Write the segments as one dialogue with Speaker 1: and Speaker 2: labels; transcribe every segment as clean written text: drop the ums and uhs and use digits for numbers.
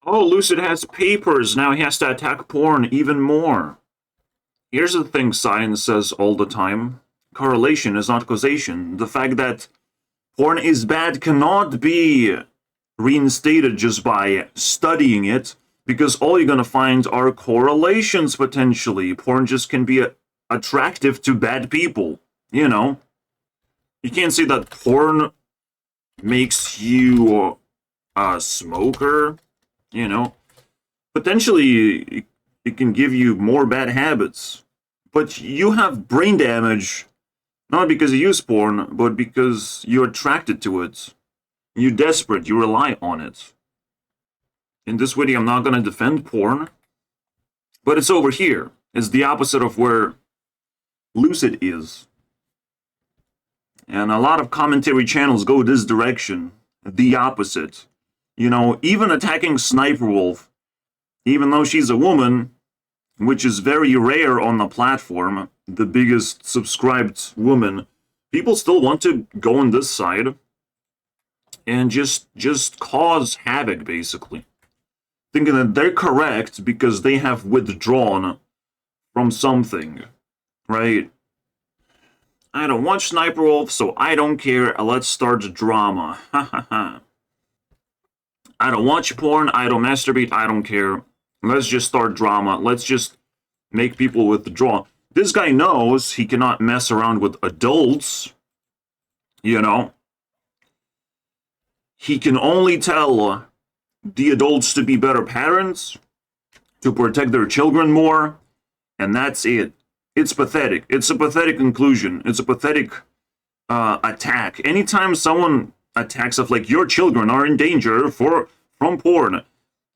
Speaker 1: Oh, Lucid has papers. Now he has to attack porn even more. Here's the thing science says all the time. Correlation is not causation. The fact that porn is bad cannot be reinstated just by studying it, because all you're going to find are correlations potentially. Porn just can be attractive to bad people, you know? You can't say that porn makes you a smoker, you know? Potentially, it can give you more bad habits. But you have brain damage, not because you use porn, but because you're attracted to it. You're desperate, you rely on it. In this video, I'm not going to defend porn, but it's over here. It's the opposite of where Lucid is. And a lot of commentary channels go this direction, the opposite. You know, even attacking Sniper Wolf, even though she's a woman, which is very rare on the platform, the biggest subscribed woman, people still want to go on this side and just cause havoc, basically. Thinking that they're correct because they have withdrawn from something, right? I don't watch Sniper Wolf, so I don't care. Let's start drama. Ha ha ha. I don't watch porn, I don't masturbate, I don't care. Let's just start drama. Let's just make people withdraw. This guy knows he cannot mess around with adults, you know? He can only tell the adults to be better parents, to protect their children more, and that's it. It's pathetic. It's a pathetic conclusion. It's a pathetic attack. Anytime someone attacks of like, your children are in danger from porn,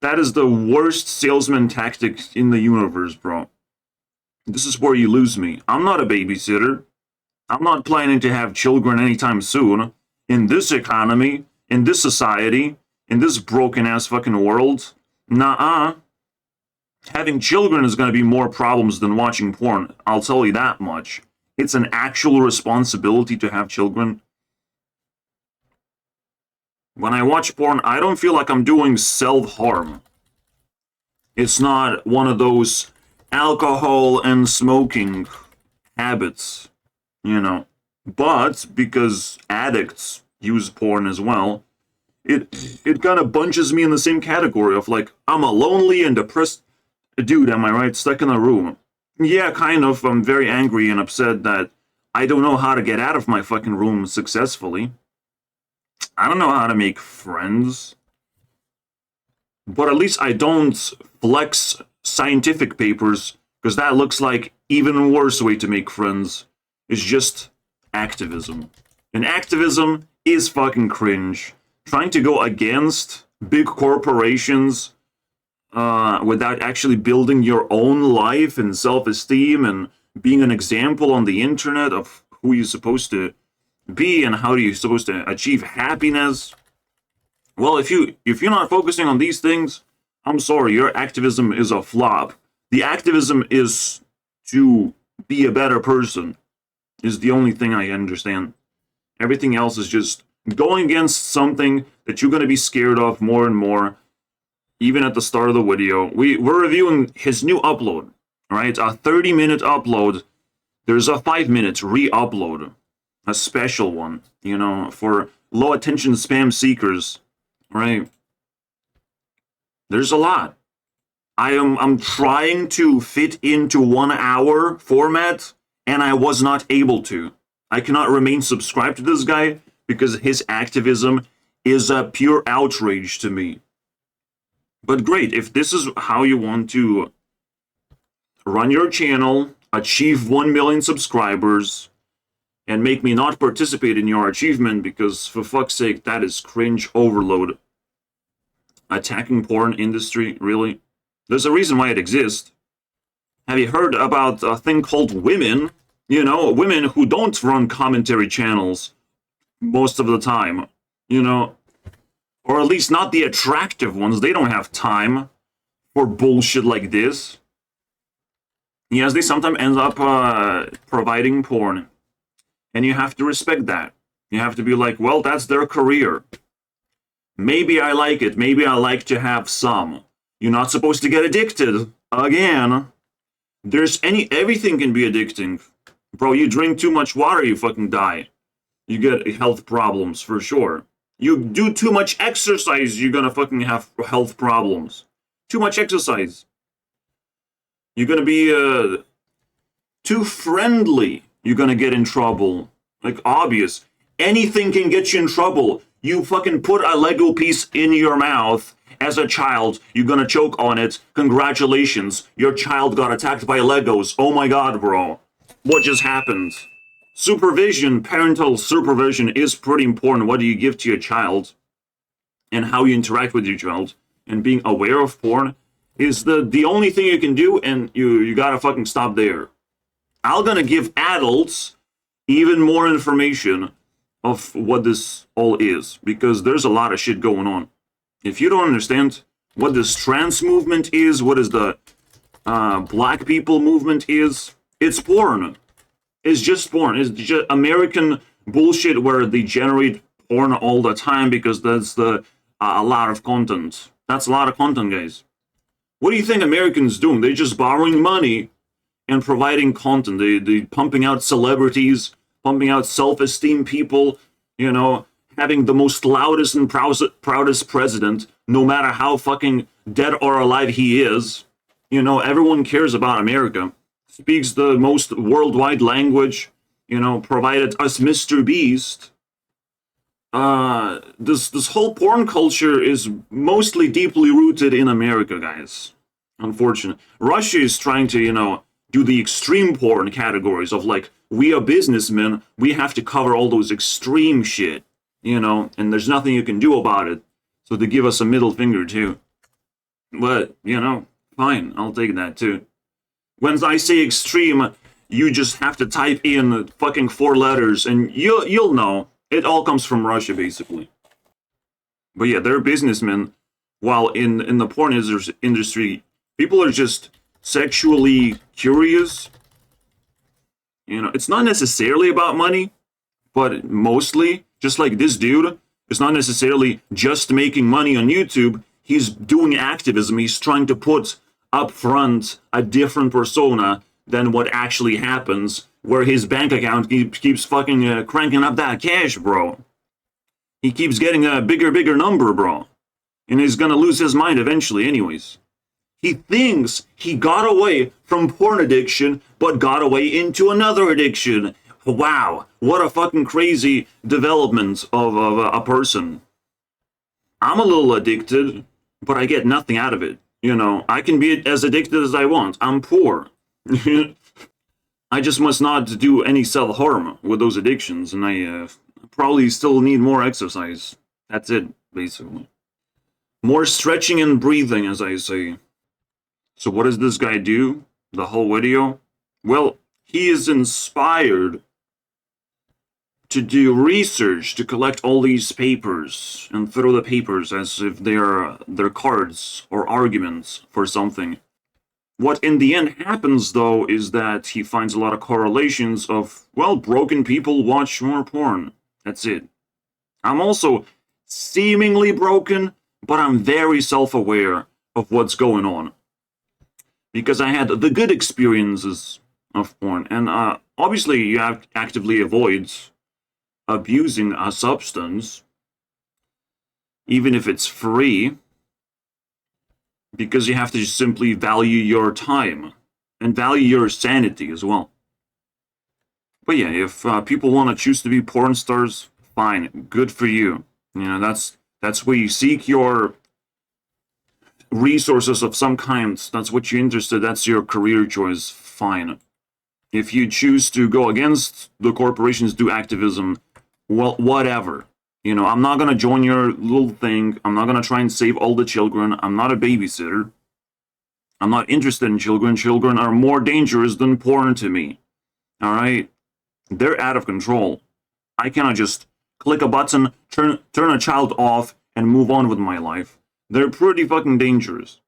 Speaker 1: that is the worst salesman tactic in the universe, bro. This is where you lose me. I'm not a babysitter. I'm not planning to have children anytime soon. In this economy, in this society, in this broken-ass fucking world, nuh-uh. Having children is going to be more problems than watching porn. I'll tell you that much. It's an actual responsibility to have children. When I watch porn, I don't feel like I'm doing self-harm. It's not one of those alcohol and smoking habits, you know. But because addicts use porn as well, it kind of bunches me in the same category of like, I'm a lonely and depressed dude, am I right? Stuck in a room. Yeah, kind of. I'm very angry and upset that I don't know how to get out of my fucking room successfully. I don't know how to make friends. But at least I don't flex scientific papers, because that looks like even worse way to make friends. It's just activism. And activism is fucking cringe. Trying to go against big corporations without actually building your own life and self-esteem and being an example on the internet of who you're supposed to be and how you're supposed to achieve happiness. Well, if you're not focusing on these things, I'm sorry, your activism is a flop. The activism is to be a better person, is the only thing I understand. Everything else is just going against something that you're going to be scared of more and more. Even at the start of the video, we're reviewing his new upload, right? A 30-minute upload. There's a 5-minute re-upload, a special one, you know, for low attention spam seekers, right? There's a lot. I'm trying to fit into 1 hour format, and I was not able to. I cannot remain subscribed to this guy because his activism is a pure outrage to me. But great, if this is how you want to run your channel, achieve 1 million subscribers, and make me not participate in your achievement, because for fuck's sake, that is cringe overload. Attacking porn industry, really? There's a reason why it exists. Have you heard about a thing called women? You know, women who don't run commentary channels most of the time, you know? Or at least not the attractive ones. They don't have time for bullshit like this. Yes, they sometimes end up providing porn. And you have to respect that. You have to be like, well, that's their career. Maybe I like it. Maybe I like to have some. You're not supposed to get addicted. Again. Everything can be addicting. Bro, you drink too much water, you fucking die. You get health problems, for sure. You do too much exercise, you're gonna fucking have health problems. Too much exercise. You're gonna be, too friendly. You're gonna get in trouble. Like, obvious. Anything can get you in trouble. You fucking put a Lego piece in your mouth as a child. You're gonna choke on it. Congratulations. Your child got attacked by Legos. Oh my god, bro. What just happened? Supervision, parental supervision is pretty important. What do you give to your child? And how you interact with your child. And being aware of porn is the only thing you can do, and you gotta fucking stop there. I'm gonna give adults even more information of what this all is, because there's a lot of shit going on. If you don't understand what this trans movement is, what is the black people movement is, it's porn. It's just porn. It's just American bullshit where they generate porn all the time because that's a lot of content. That's a lot of content, guys. What do you think Americans doing? They're just borrowing money and providing content. They pumping out celebrities, pumping out self-esteem people, you know, having the most loudest and proudest president, no matter how fucking dead or alive he is. You know, everyone cares about America. Speaks the most worldwide language, you know, provided us Mr. Beast. This whole porn culture is mostly deeply rooted in America, guys. Unfortunately. Russia is trying to, you know, do the extreme porn categories of like, we are businessmen, we have to cover all those extreme shit, you know, and there's nothing you can do about it. So they give us a middle finger too. But, you know, fine, I'll take that too. When I say extreme, you just have to type in fucking 4 letters and you'll know. It all comes from Russia, basically. But yeah, they're businessmen, while in the porn industry, people are just sexually curious. You know, it's not necessarily about money, but mostly, just like this dude, it's not necessarily just making money on YouTube. He's doing activism. He's trying to put up front a different persona than what actually happens, where his bank account keeps fucking cranking up that cash, bro. He keeps getting a bigger number, bro. And he's gonna lose his mind eventually anyways. He thinks he got away from porn addiction, but got away into another addiction. Wow, what a fucking crazy development of a person. I'm a little addicted, but I get nothing out of it. You know, I can be as addicted as I want. I'm poor. I just must not do any self-harm with those addictions, and I probably still need more exercise. That's it, basically. More stretching and breathing, as I say. So what does this guy do? The whole video? Well, he is inspired to do research, to collect all these papers, and throw the papers as if they're cards or arguments for something. What in the end happens, though, is that he finds a lot of correlations of, well, broken people watch more porn. That's it. I'm also seemingly broken, but I'm very self-aware of what's going on. Because I had the good experiences of porn, and obviously you have to actively avoid abusing a substance, even if it's free, because you have to simply value your time and value your sanity as well. But yeah, if people want to choose to be porn stars, fine, good for you. You know, that's where you seek your resources of some kind. That's what you're interested. That's your career choice. Fine. If you choose to go against the corporations, do activism, well, whatever. You know, I'm not gonna join your little thing. I'm not gonna try and save all the children. I'm not a babysitter. I'm not interested in children. Children are more dangerous than porn to me. All right? They're out of control. I cannot just click a button, turn a child off, and move on with my life. They're pretty fucking dangerous.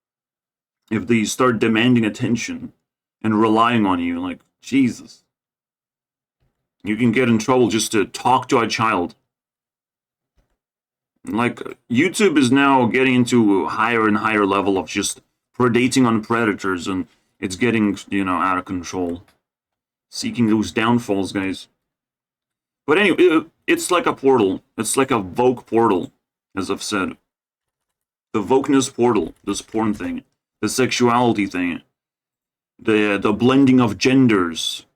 Speaker 1: If they start demanding attention and relying on you, like, Jesus. You can get in trouble just to talk to a child. Like, YouTube is now getting into a higher and higher level of just predating on predators, and it's getting, out of control. Seeking those downfalls, guys. But anyway, it's like a portal. It's like a woke portal, as I've said. The wokeness portal, this porn thing, the sexuality thing, the blending of genders,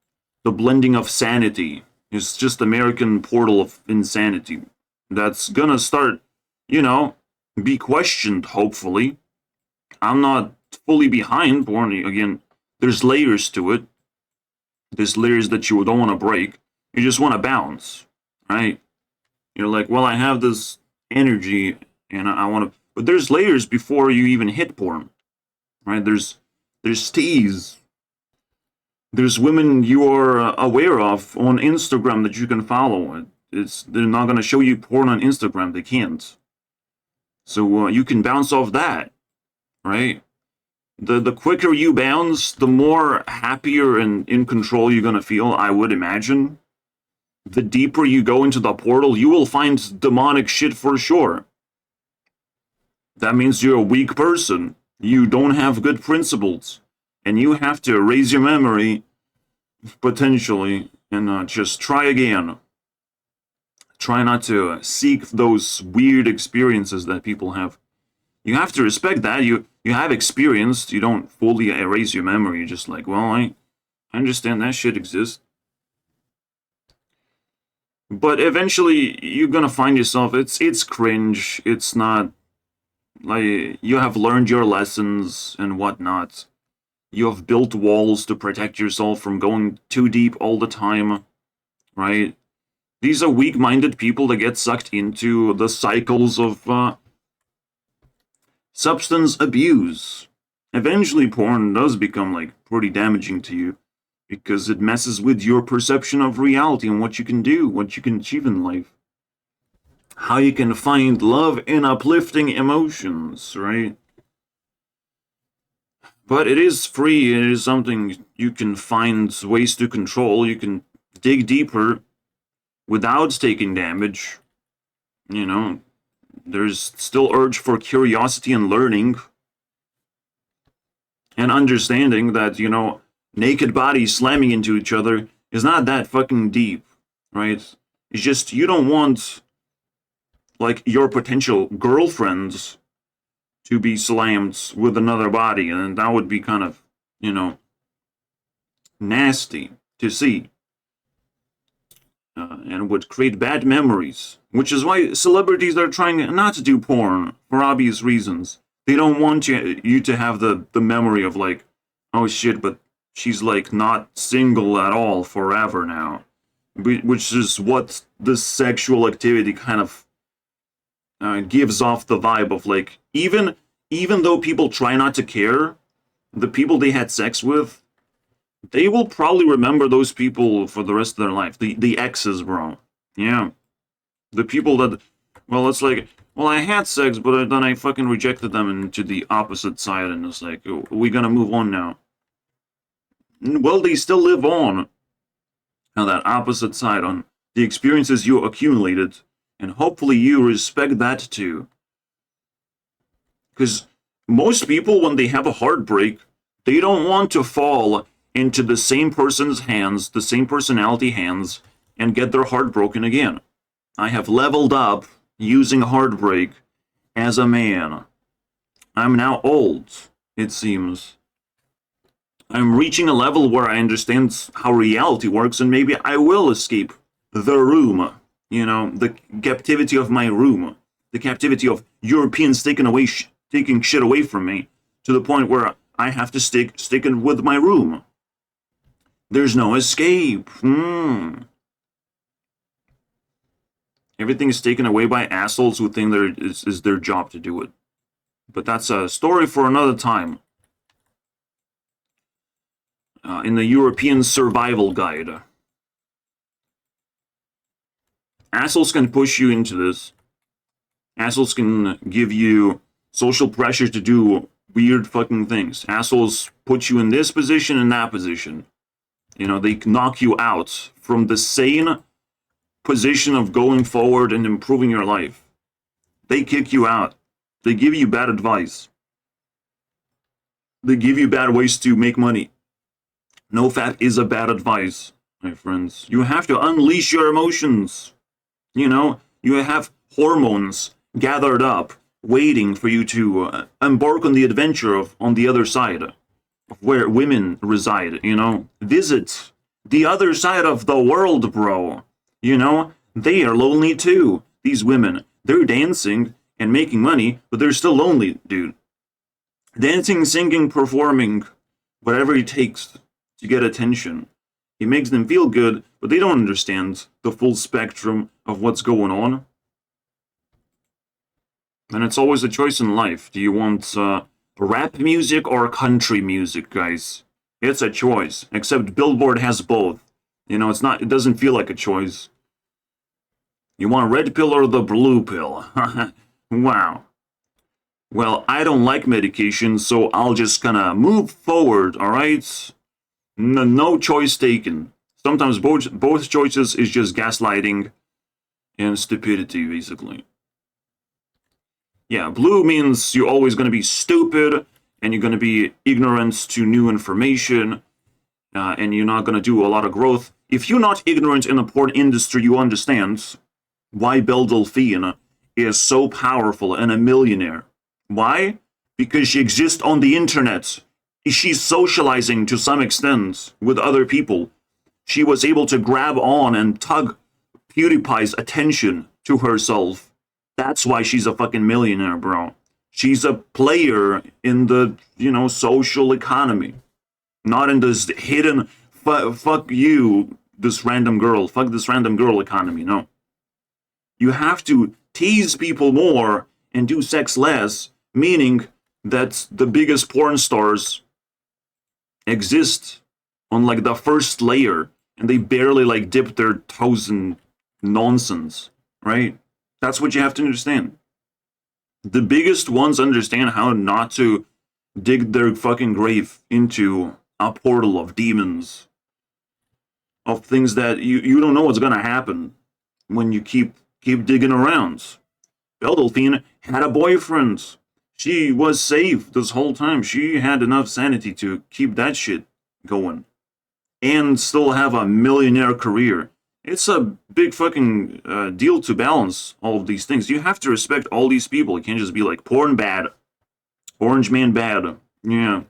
Speaker 1: the blending of sanity. It's just American portal of insanity. That's gonna start, be questioned, hopefully. I'm not fully behind porn. Again, there's layers to it. There's layers that you don't want to break. You just want to bounce, right? You're like, well, I have this energy, and I want to... But there's layers before you even hit porn, right? There's teas. There's women you are aware of on Instagram that you can follow. They're not going to show you porn on Instagram. They can't. So you can bounce off that, right? The quicker you bounce, the more happier and in control you're going to feel, I would imagine. The deeper you go into the portal, you will find demonic shit for sure. That means you're a weak person. You don't have good principles. And you have to erase your memory, potentially, and just try again. Try not to seek those weird experiences that people have. You have to respect that. You have experienced. You don't fully erase your memory. You're just like, well, I understand that shit exists. But eventually, you're gonna find yourself, it's cringe. It's not, like, you have learned your lessons and whatnot. You have built walls to protect yourself from going too deep all the time, right? These are weak-minded people that get sucked into the cycles of substance abuse. Eventually, porn does become, like, pretty damaging to you, because it messes with your perception of reality and what you can do, what you can achieve in life. How you can find love in uplifting emotions, right? But it is free. It is something you can find ways to control. You can dig deeper without taking damage. There's still urge for curiosity and learning. And understanding that, naked bodies slamming into each other is not that fucking deep, right? It's just, you don't want, like, your potential girlfriends to be slammed with another body, and that would be kind of, nasty to see. And would create bad memories, which is why celebrities are trying not to do porn, for obvious reasons. They don't want you to have the memory of, like, oh shit, but she's, like, not single at all forever now. Which is what this sexual activity kind of gives off the vibe of, like, even though people try not to care, the people they had sex with, they will probably remember those people for the rest of their life. The exes, bro. Yeah. The people that, well, it's like, well, I had sex, but then I fucking rejected them into the opposite side, and it's like, oh, we gonna move on now. Well, they still live on that opposite side, on the experiences you accumulated, and hopefully you respect that too. Because most people, when they have a heartbreak, they don't want to fall into the same person's hands, the same personality hands, and get their heart broken again. I have leveled up using heartbreak as a man. I'm now old, it seems. I'm reaching a level where I understand how reality works, and maybe I will escape the room. The captivity of my room. The captivity of Europeans taking shit away from me, to the point where I have to stick with my room. There's no escape. Everything is taken away by assholes who think it's their job to do it. But that's a story for another time. In the European Survival Guide. Assholes can push you into this. Assholes can give you social pressure to do weird fucking things. Assholes put you in this position and that position. They knock you out from the sane position of going forward and improving your life. They kick you out. They give you bad advice. They give you bad ways to make money. No fat is a bad advice, my friends. You have to unleash your emotions. You know, you have hormones gathered up, waiting for you to embark on the adventure of on the other side of where women reside, you know. Visit the other side of the world, bro. You know, they are lonely too. These women, they're dancing and making money, but they're still lonely, dude. Dancing, singing, performing, whatever it takes to get attention. It makes them feel good, but they don't understand the full spectrum of what's going on. And it's always a choice in life. Do you want rap music or country music, guys? It's a choice. Except Billboard has both. You know, it doesn't feel like a choice. You want red pill or the blue pill? Wow. Well, I don't like medication, so I'll just kinda move forward, alright? No choice taken. Sometimes both choices is just gaslighting and stupidity, basically. Yeah, blue means you're always going to be stupid, and you're going to be ignorant to new information, and you're not going to do a lot of growth. If you're not ignorant in the porn industry, you understand why Belle Delphine is so powerful and a millionaire. Why? Because she exists on the internet. She's socializing to some extent with other people. She was able to grab on and tug PewDiePie's attention to herself. That's why she's a fucking millionaire, bro. She's a player in the, you know, social economy. Not in this hidden, fuck you, this random girl, fuck this random girl economy, no. You have to tease people more and do sex less, meaning that the biggest porn stars exist on like the first layer, and they barely like dip their toes in nonsense, right? That's what you have to understand. The biggest ones understand how not to dig their fucking grave into a portal of demons, of things that you don't know what's gonna happen when you keep digging around. Belle Delphine had a boyfriend. She was safe this whole time. She had enough sanity to keep that shit going and still have a millionaire career. It's a big fucking deal to balance all of these things. You have to respect all these people. You can't just be like, porn bad, orange man bad. Yeah.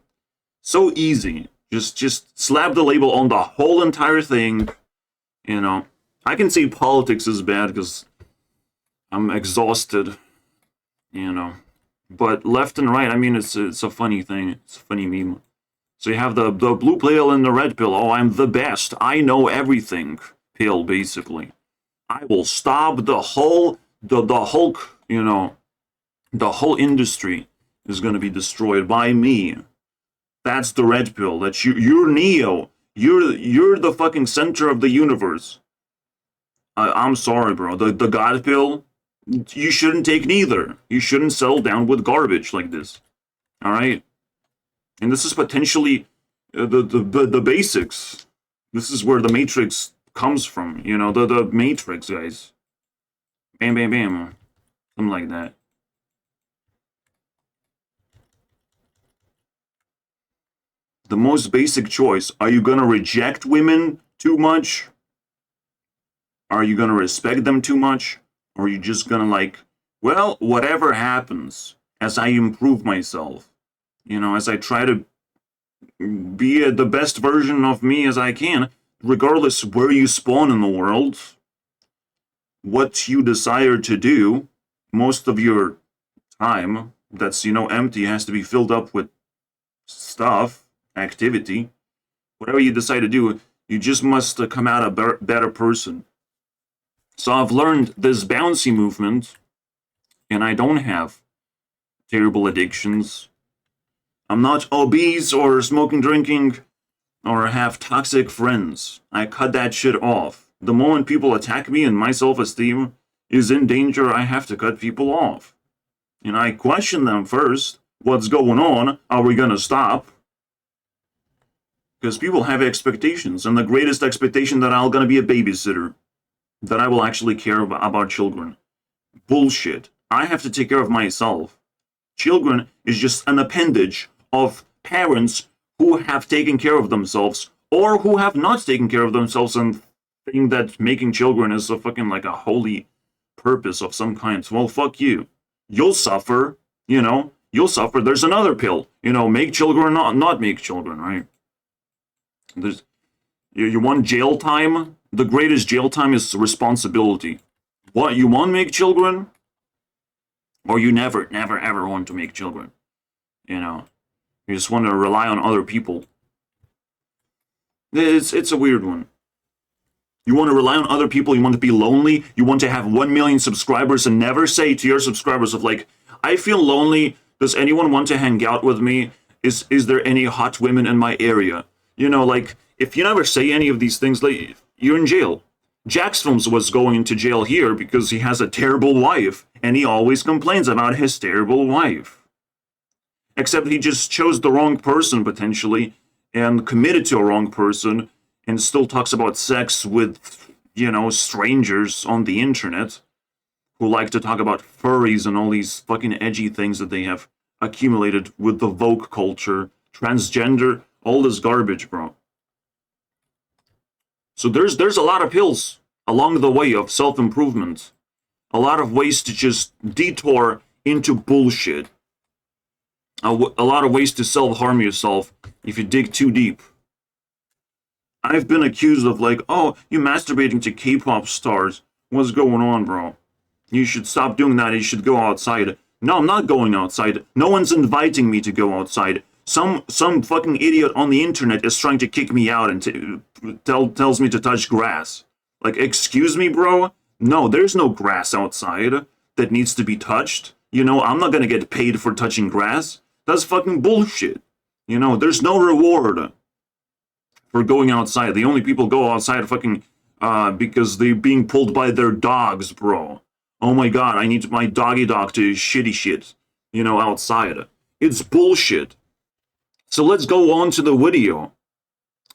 Speaker 1: So easy. Just slap the label on the whole entire thing. You know, I can say politics is bad because I'm exhausted, you know. But left and right, I mean, it's a funny thing. It's a funny meme. So you have the blue pill and the red pill. Oh, I'm the best. I know everything. Pill, basically. I will stop the whole Hulk, you know, the whole industry is going to be destroyed by me. That's the red pill. That you're Neo. You're the fucking center of the universe. I'm sorry, bro. The God pill, you shouldn't take neither. You shouldn't settle down with garbage like this. All right? And this is potentially the basics. This is where the Matrix comes from, you know, the Matrix, guys. Bam, bam, bam. Something like that. The most basic choice. Are you gonna reject women too much? Are you gonna respect them too much? Or are you just gonna like, well, whatever happens as I improve myself, you know, as I try to be the best version of me as I can, regardless where you spawn in the world, what you desire to do, most of your time that's, you know, empty has to be filled up with stuff, activity. Whatever you decide to do, you just must come out a better person. So I've learned this bouncy movement, and I don't have terrible addictions. I'm not obese or smoking, drinking, or have toxic friends. I cut that shit off. The moment people attack me and my self-esteem is in danger, I have to cut people off. And I question them first. What's going on? Are we gonna stop? Because people have expectations, and the greatest expectation that I'm gonna be a babysitter. That I will actually care about children. Bullshit. I have to take care of myself. Children is just an appendage of parents who have taken care of themselves or who have not taken care of themselves and think that making children is a fucking like a holy purpose of some kind. Well, fuck you. You'll suffer, you know. You'll suffer. There's another pill, you know, make children or not make children, right? There's you want jail time? The greatest jail time is responsibility. What, you want to make children? Or you never ever want to make children? You know, you just want to rely on other people. It's a weird one. You want to rely on other people, you want to be lonely, you want to have 1 million subscribers and never say to your subscribers of like, I feel lonely, does anyone want to hang out with me? Is there any hot women in my area? You know, like, if you never say any of these things, like, you're in jail. Jax Films was going into jail here because he has a terrible wife, and he always complains about his terrible wife. Except he just chose the wrong person, potentially, and committed to a wrong person, and still talks about sex with, you know, strangers on the internet who like to talk about furries and all these fucking edgy things that they have accumulated with the woke culture, transgender, all this garbage, bro. So there's a lot of hills along the way of self-improvement. A lot of ways to just detour into bullshit. A lot of ways to self-harm yourself if you dig too deep. I've been accused of like, oh, you masturbating to K-pop stars. What's going on, bro? You should stop doing that. You should go outside. No, I'm not going outside. No one's inviting me to go outside. Some fucking idiot on the internet is trying to kick me out and tells me to touch grass. Like, excuse me, bro? No, there's no grass outside that needs to be touched. You know, I'm not gonna get paid for touching grass. That's fucking bullshit. You know, there's no reward for going outside. The only people go outside fucking because they're being pulled by their dogs, bro. Oh my god, I need my doggy dog to shitty shit, you know, outside. It's bullshit. So let's go on to the video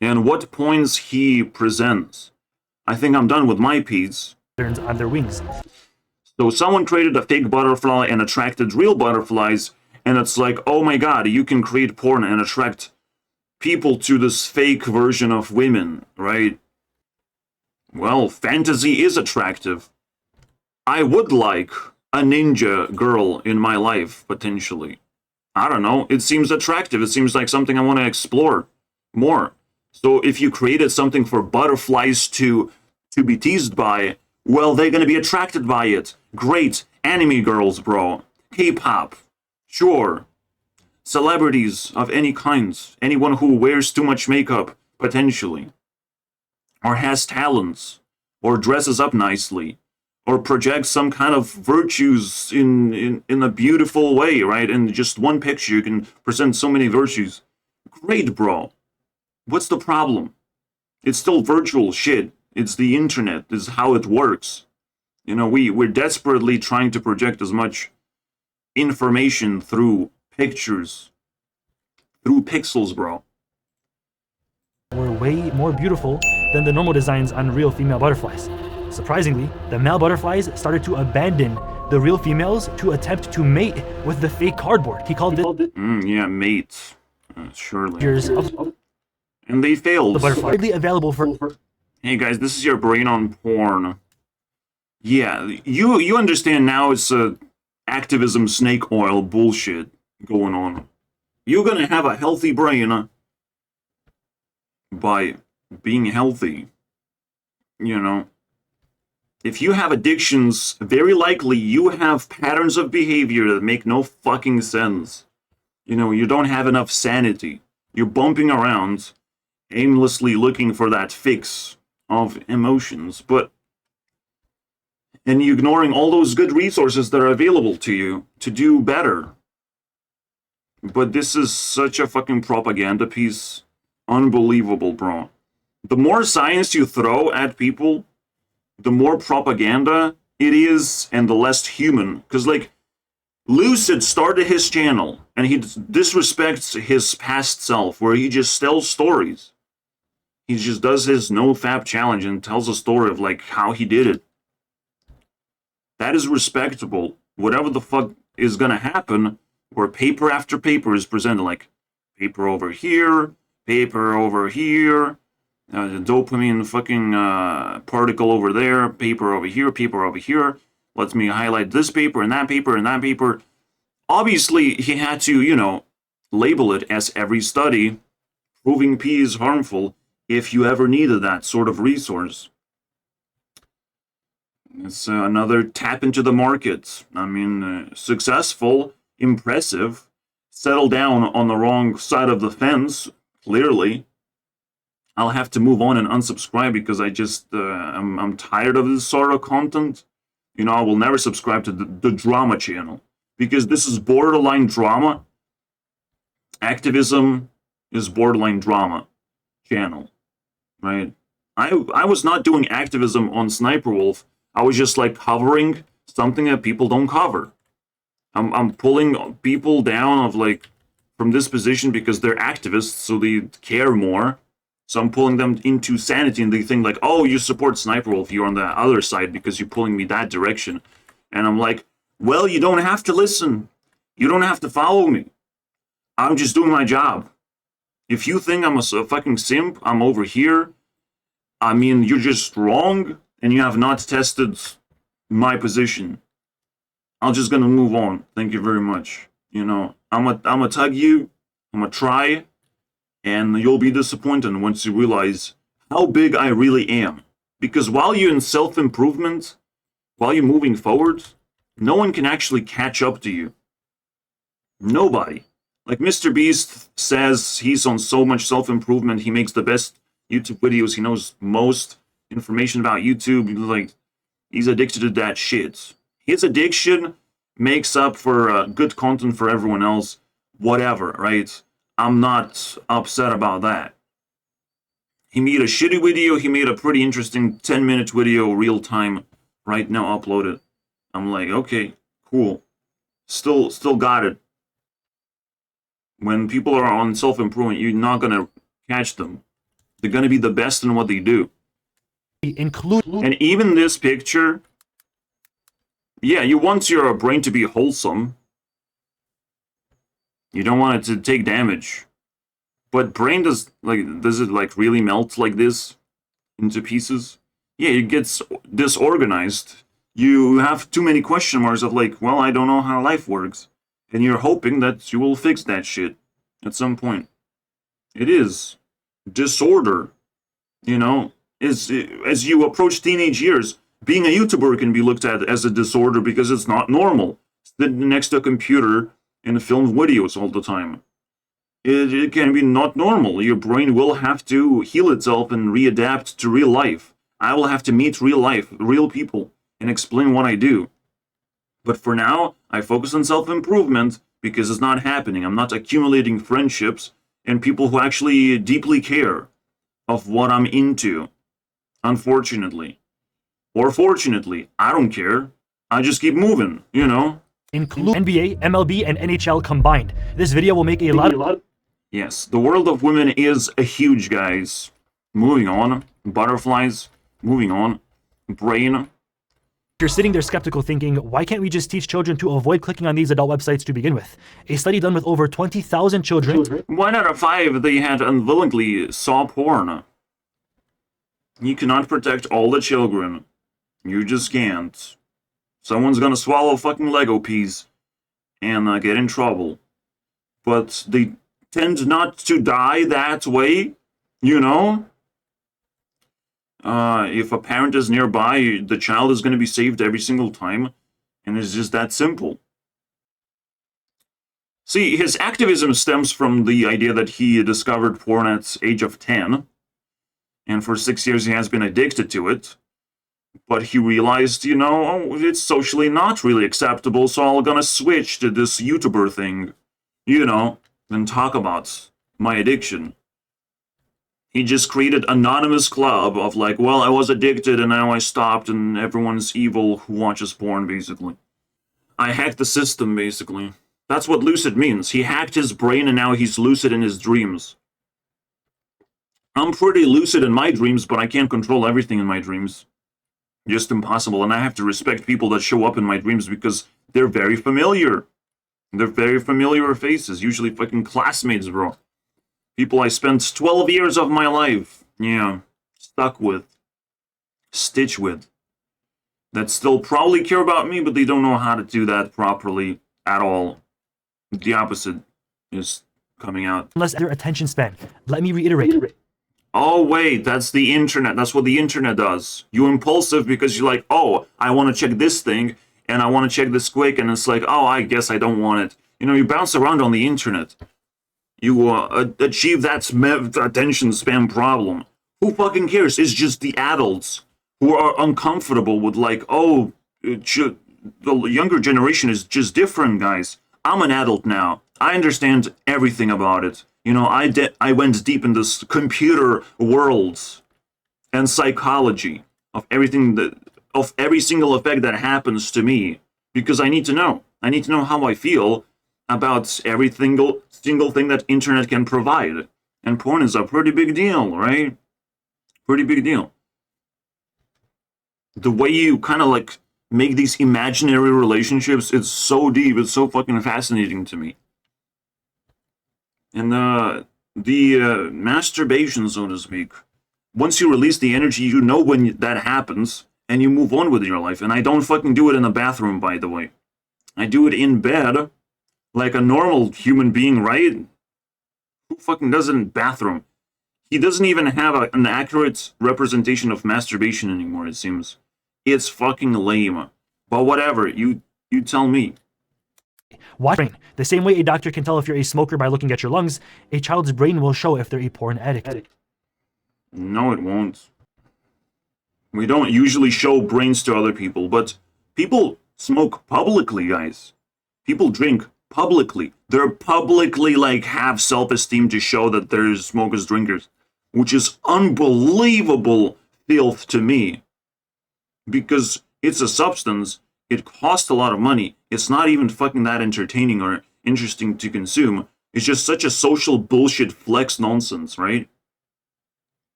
Speaker 1: and what points he presents. I think I'm done with my piece.
Speaker 2: On their wings.
Speaker 1: So someone created a fake butterfly and attracted real butterflies, and it's like, oh my god, you can create porn and attract people to this fake version of women, right? Well, fantasy is attractive. I would like a ninja girl in my life, potentially. I don't know, it seems attractive. It seems like something I want to explore more. So if you created something for butterflies to be teased by, well, they're gonna be attracted by it. Great. Anime girls, bro. K-pop. Sure. Celebrities of any kinds. Anyone who wears too much makeup, potentially. Or has talents. Or dresses up nicely. Or projects some kind of virtues in a beautiful way, right? In just one picture, you can present so many virtues. Great, bro. What's the problem? It's still virtual shit. It's the internet. This is how it works. You know, we're desperately trying to project as much information through pictures, through pixels, bro.
Speaker 2: Were way more beautiful than the normal designs on real female butterflies. Surprisingly, the male butterflies started to abandon the real females to attempt to mate with the fake cardboard. He called it
Speaker 1: yeah, mate. Surely.
Speaker 2: years of
Speaker 1: And they failed.
Speaker 2: the butterfly. Widely available for
Speaker 1: Hey guys, this is your brain on porn. Yeah, you understand now it's a activism snake oil bullshit going on. You're gonna have a healthy brain by being healthy. You know. If you have addictions, very likely you have patterns of behavior that make no fucking sense. You know, you don't have enough sanity. You're bumping around, aimlessly looking for that fix of emotions, and you're ignoring all those good resources that are available to you to do better. But this is such a fucking propaganda piece. Unbelievable, bro. The more science you throw at people, the more propaganda it is, and the less human. Because, like, Lucid started his channel, and he disrespects his past self, where he just tells stories. He just does his no-fap challenge and tells a story of, like, how he did it. That is respectable. whatever the fuck is gonna happen, where paper after paper is presented, like paper over here, the dopamine fucking particle over there, paper over here. Let me highlight this paper and that paper and that paper. Obviously, he had to, label it as every study proving P is harmful if you ever needed that sort of resource. It's another tap into the market. I mean, successful, impressive, settle down on the wrong side of the fence, clearly. I'll have to move on and unsubscribe because I just, I'm tired of this sort of content. I will never subscribe to the drama channel because this is borderline drama. Activism is borderline drama channel, right? I was not doing activism on Sniper Wolf. I was just like covering something that people don't cover. I'm pulling people down of like from this position because they're activists, so they care more. So I'm pulling them into sanity, and they think like, oh, you support Sniper Wolf, you're on the other side because you're pulling me that direction. And I'm like, well, you don't have to listen. You don't have to follow me. I'm just doing my job. If you think I'm a fucking simp, I'm over here. I mean, you're just wrong, and you have not tested my position. I'm just gonna move on. Thank you very much. I'm gonna tug you. I'm gonna try. And you'll be disappointed once you realize how big I really am. Because while you're in self-improvement, while you're moving forward, no one can actually catch up to you. Nobody. Like Mr. Beast says he's on so much self-improvement, he makes the best YouTube videos, he knows most information about YouTube, like, he's addicted to that shit. His addiction makes up for good content for everyone else, whatever, right? I'm not upset about that. He made a shitty video, he made a pretty interesting 10-minute video, real time, right now uploaded. I'm like, okay, cool. Still got it. When people are on self-improvement, you're not gonna catch them. They're gonna be the best in what they do. And even this picture, yeah, you want your brain to be wholesome. You don't want it to take damage. But brain does it like really melt like this into pieces? Yeah, it gets disorganized. You have too many question marks of like, well, I don't know how life works. And you're hoping that you will fix that shit at some point. It is disorder, as you approach teenage years, being a YouTuber can be looked at as a disorder because it's not normal. Sitting next to a computer and film videos all the time. It can be not normal. Your brain will have to heal itself and readapt to real life. I will have to meet real life, real people, and explain what I do. But for now, I focus on self-improvement because it's not happening. I'm not accumulating friendships and people who actually deeply care of what I'm into. Unfortunately. Or fortunately, I don't care. I just keep moving,
Speaker 2: Include NBA, MLB, and NHL combined. This video will make a lot.
Speaker 1: Yes, the world of women is huge, guys. Moving on. Butterflies. Moving on. Brain.
Speaker 2: You're sitting there skeptical thinking, why can't we just teach children to avoid clicking on these adult websites to begin with? A study done with over 20,000 children.
Speaker 1: 1 out of 5 they had unwillingly saw porn. You cannot protect all the children. You just can't. Someone's gonna swallow a fucking Lego piece and get in trouble. But they tend not to die that way, If a parent is nearby, the child is going to be saved every single time, and it's just that simple. See, his activism stems from the idea that he discovered porn at age of 10, and for 6 years he has been addicted to it. But he realized, it's socially not really acceptable, so I'm gonna switch to this YouTuber thing, and talk about my addiction. He just created an anonymous club of like, well, I was addicted and now I stopped and everyone's evil who watches porn, basically. I hacked the system, basically. That's what lucid means. He hacked his brain and now he's lucid in his dreams. I'm pretty lucid in my dreams, but I can't control everything in my dreams. Just impossible, and I have to respect people that show up in my dreams because they're very familiar. They're very familiar faces, usually fucking classmates, bro. People I spent 12 years of my life, stuck with, stitched with, that still probably care about me, but they don't know how to do that properly at all. The opposite is coming out.
Speaker 2: Unless their attention span. Let me reiterate.
Speaker 1: Oh, wait, that's the internet. That's what the internet does. You're impulsive because you're like, oh, I want to check this thing, and I want to check this quick, and it's like, oh, I guess I don't want it. You bounce around on the internet. You achieve that attention span problem. Who fucking cares? It's just the adults who are uncomfortable with like, oh, the younger generation is just different, guys. I'm an adult now. I understand everything about it. I went deep in this computer worlds and psychology of of every single effect that happens to me, because I need to know. I need to know how I feel about every single thing that internet can provide. And porn is a pretty big deal, right? Pretty big deal. The way you kind of like make these imaginary relationships, it's so deep, it's so fucking fascinating to me. And the masturbation, so to speak, once you release the energy, you know when that happens, and you move on with your life. And I don't fucking do it in the bathroom, by the way. I do it in bed, like a normal human being, right? Who fucking does it in bathroom? He doesn't even have an accurate representation of masturbation anymore, it seems. It's fucking lame. But whatever, you tell me.
Speaker 2: Watch brain. The same way a doctor can tell if you're a smoker by looking at your lungs, a child's brain will show if they're a porn addict.
Speaker 1: No, it won't. We don't usually show brains to other people, but people smoke publicly, guys. People drink publicly. They're publicly like have self-esteem to show that they're smokers, drinkers, which is unbelievable filth to me. Because it's a substance, it costs a lot of money, it's not even fucking that entertaining or interesting to consume. It's just such a social bullshit flex nonsense, right?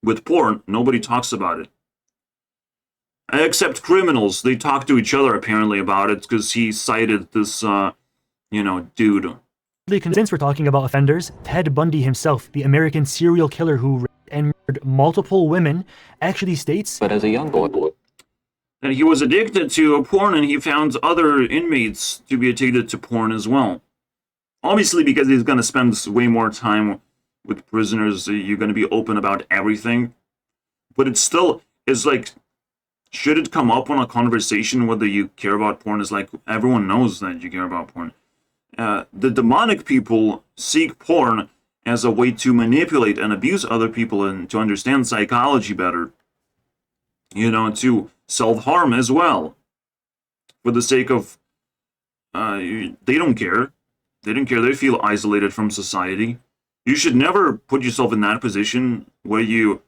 Speaker 1: With porn, nobody talks about it. Except criminals, they talk to each other apparently about it because he cited this, dude.
Speaker 2: Since we're talking about offenders, Ted Bundy himself, the American serial killer who raped and murdered multiple women, actually states,
Speaker 3: but as a young boy,
Speaker 1: that he was addicted to porn, and he found other inmates to be addicted to porn as well. Obviously, because he's going to spend way more time with prisoners, you're going to be open about everything. But it's still, it's like, should it come up on a conversation whether you care about porn? It's like, everyone knows that you care about porn. The demonic people seek porn as a way to manipulate and abuse other people and to understand psychology better. To self-harm as well. For the sake of, they don't care. They don't care. They feel isolated from society. You should never put yourself in that position where you're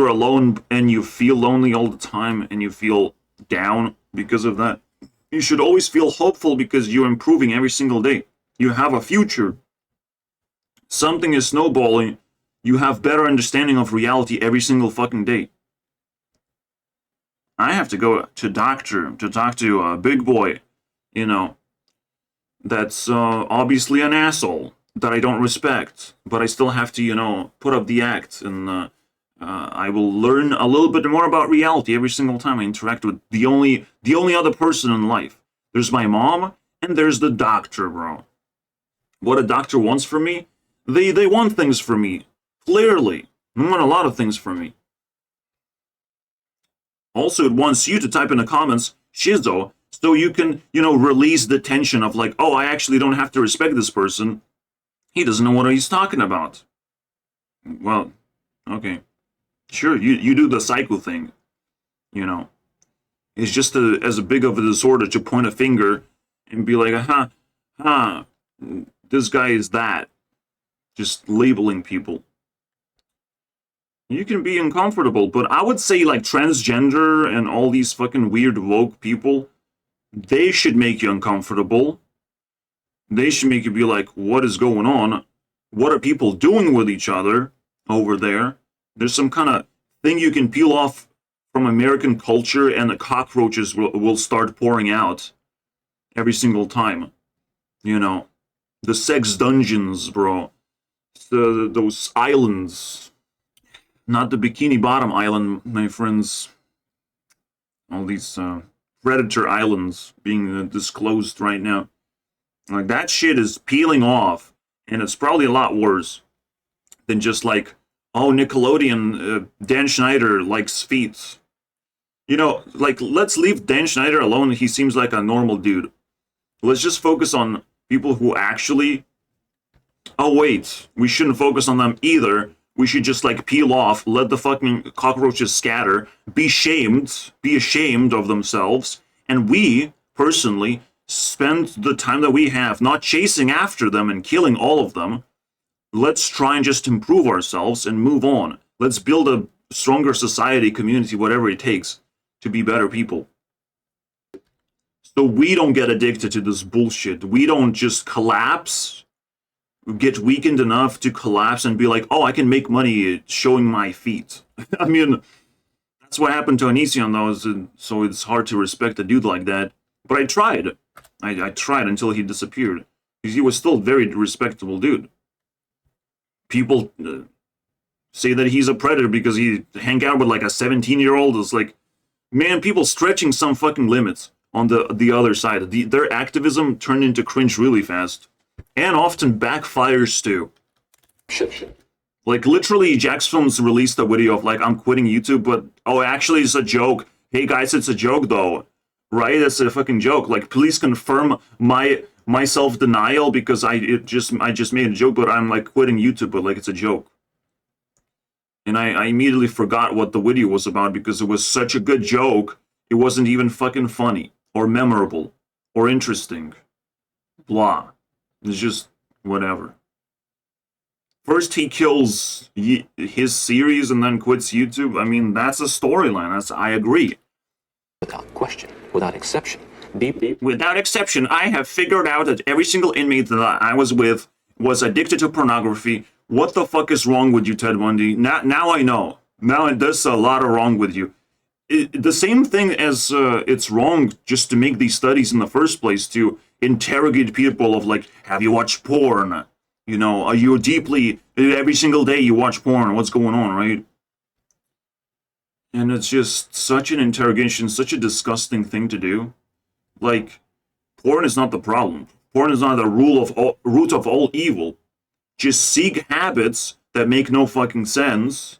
Speaker 1: alone and you feel lonely all the time and you feel down because of that. You should always feel hopeful because you're improving every single day. You have a future. Something is snowballing. You have better understanding of reality every single fucking day. I have to go to doctor to talk to a big boy, that's obviously an asshole that I don't respect, but I still have to, put up the act, and I will learn a little bit more about reality every single time I interact with the only other person in life. There's my mom, and there's the doctor, bro. What a doctor wants from me? They want things from me, clearly. They want a lot of things from me. Also, it wants you to type in the comments, Shizo, so you can, release the tension of like, oh, I actually don't have to respect this person. He doesn't know what he's talking about. Well, okay. Sure, you do the psycho thing, It's just as big of a disorder to point a finger and be like, this guy is that. Just labeling people. You can be uncomfortable, but I would say like transgender and all these fucking weird woke people, they should make you uncomfortable. They should make you be like, what is going on? What are people doing with each other over there? There's some kind of thing you can peel off from American culture and the cockroaches will start pouring out. every single time. You know, the sex dungeons, bro. Those islands. Not the Bikini Bottom Island, my friends. All these Predator Islands being disclosed right now. Like, that shit is peeling off, and it's probably a lot worse than just like, oh, Nickelodeon, Dan Schneider likes feet. You know, like, let's leave Dan Schneider alone. He seems like a normal dude. Let's just focus on people who actually... Oh, wait, we shouldn't focus on them either. We should just, like, peel off, let the fucking cockroaches scatter, be ashamed of themselves, and we, personally, spend the time that we have not chasing after them and killing all of them. Let's try and just improve ourselves and move on. Let's build a stronger society, community, whatever it takes to be better people. So we don't get addicted to this bullshit. We don't just collapse, get weakened enough to collapse and be like, oh, I can make money showing my feet. I mean, that's what happened to Onision, though, so it's hard to respect a dude like that. But I tried. I tried until he disappeared. Because he was still a very respectable dude. People say that he's a predator because he hang out with like a 17-year-old. It's like, man, people stretching some fucking limits on the other side. Their activism turned into cringe really fast. And often backfires too.
Speaker 3: Shit.
Speaker 1: Like, literally, Jack's Films released a video of like, I'm quitting YouTube, but, oh, actually, it's a joke. Hey guys, it's a joke though. Right? It's a fucking joke. Like, please confirm my self-denial because I just made a joke, but I'm like quitting YouTube, but like it's a joke. And I immediately forgot what the video was about because it was such a good joke. It wasn't even fucking funny or memorable or interesting. Blah. It's just whatever. First he kills his series and then quits YouTube. I mean, that's a storyline. I agree.
Speaker 3: Without question, without exception.
Speaker 1: Without exception, I have figured out that every single inmate that I was with was addicted to pornography. What the fuck is wrong with you, Ted Bundy? Now I know. Now there's a lot of wrong with you. The same thing as it's wrong just to make these studies in the first place, to interrogate people of like, have you watched porn? You know, are you deeply, every single day you watch porn, what's going on, right? And it's just such an interrogation, such a disgusting thing to do. Like, porn is not the problem. Porn is not the root of all evil. Just seek habits that make no fucking sense,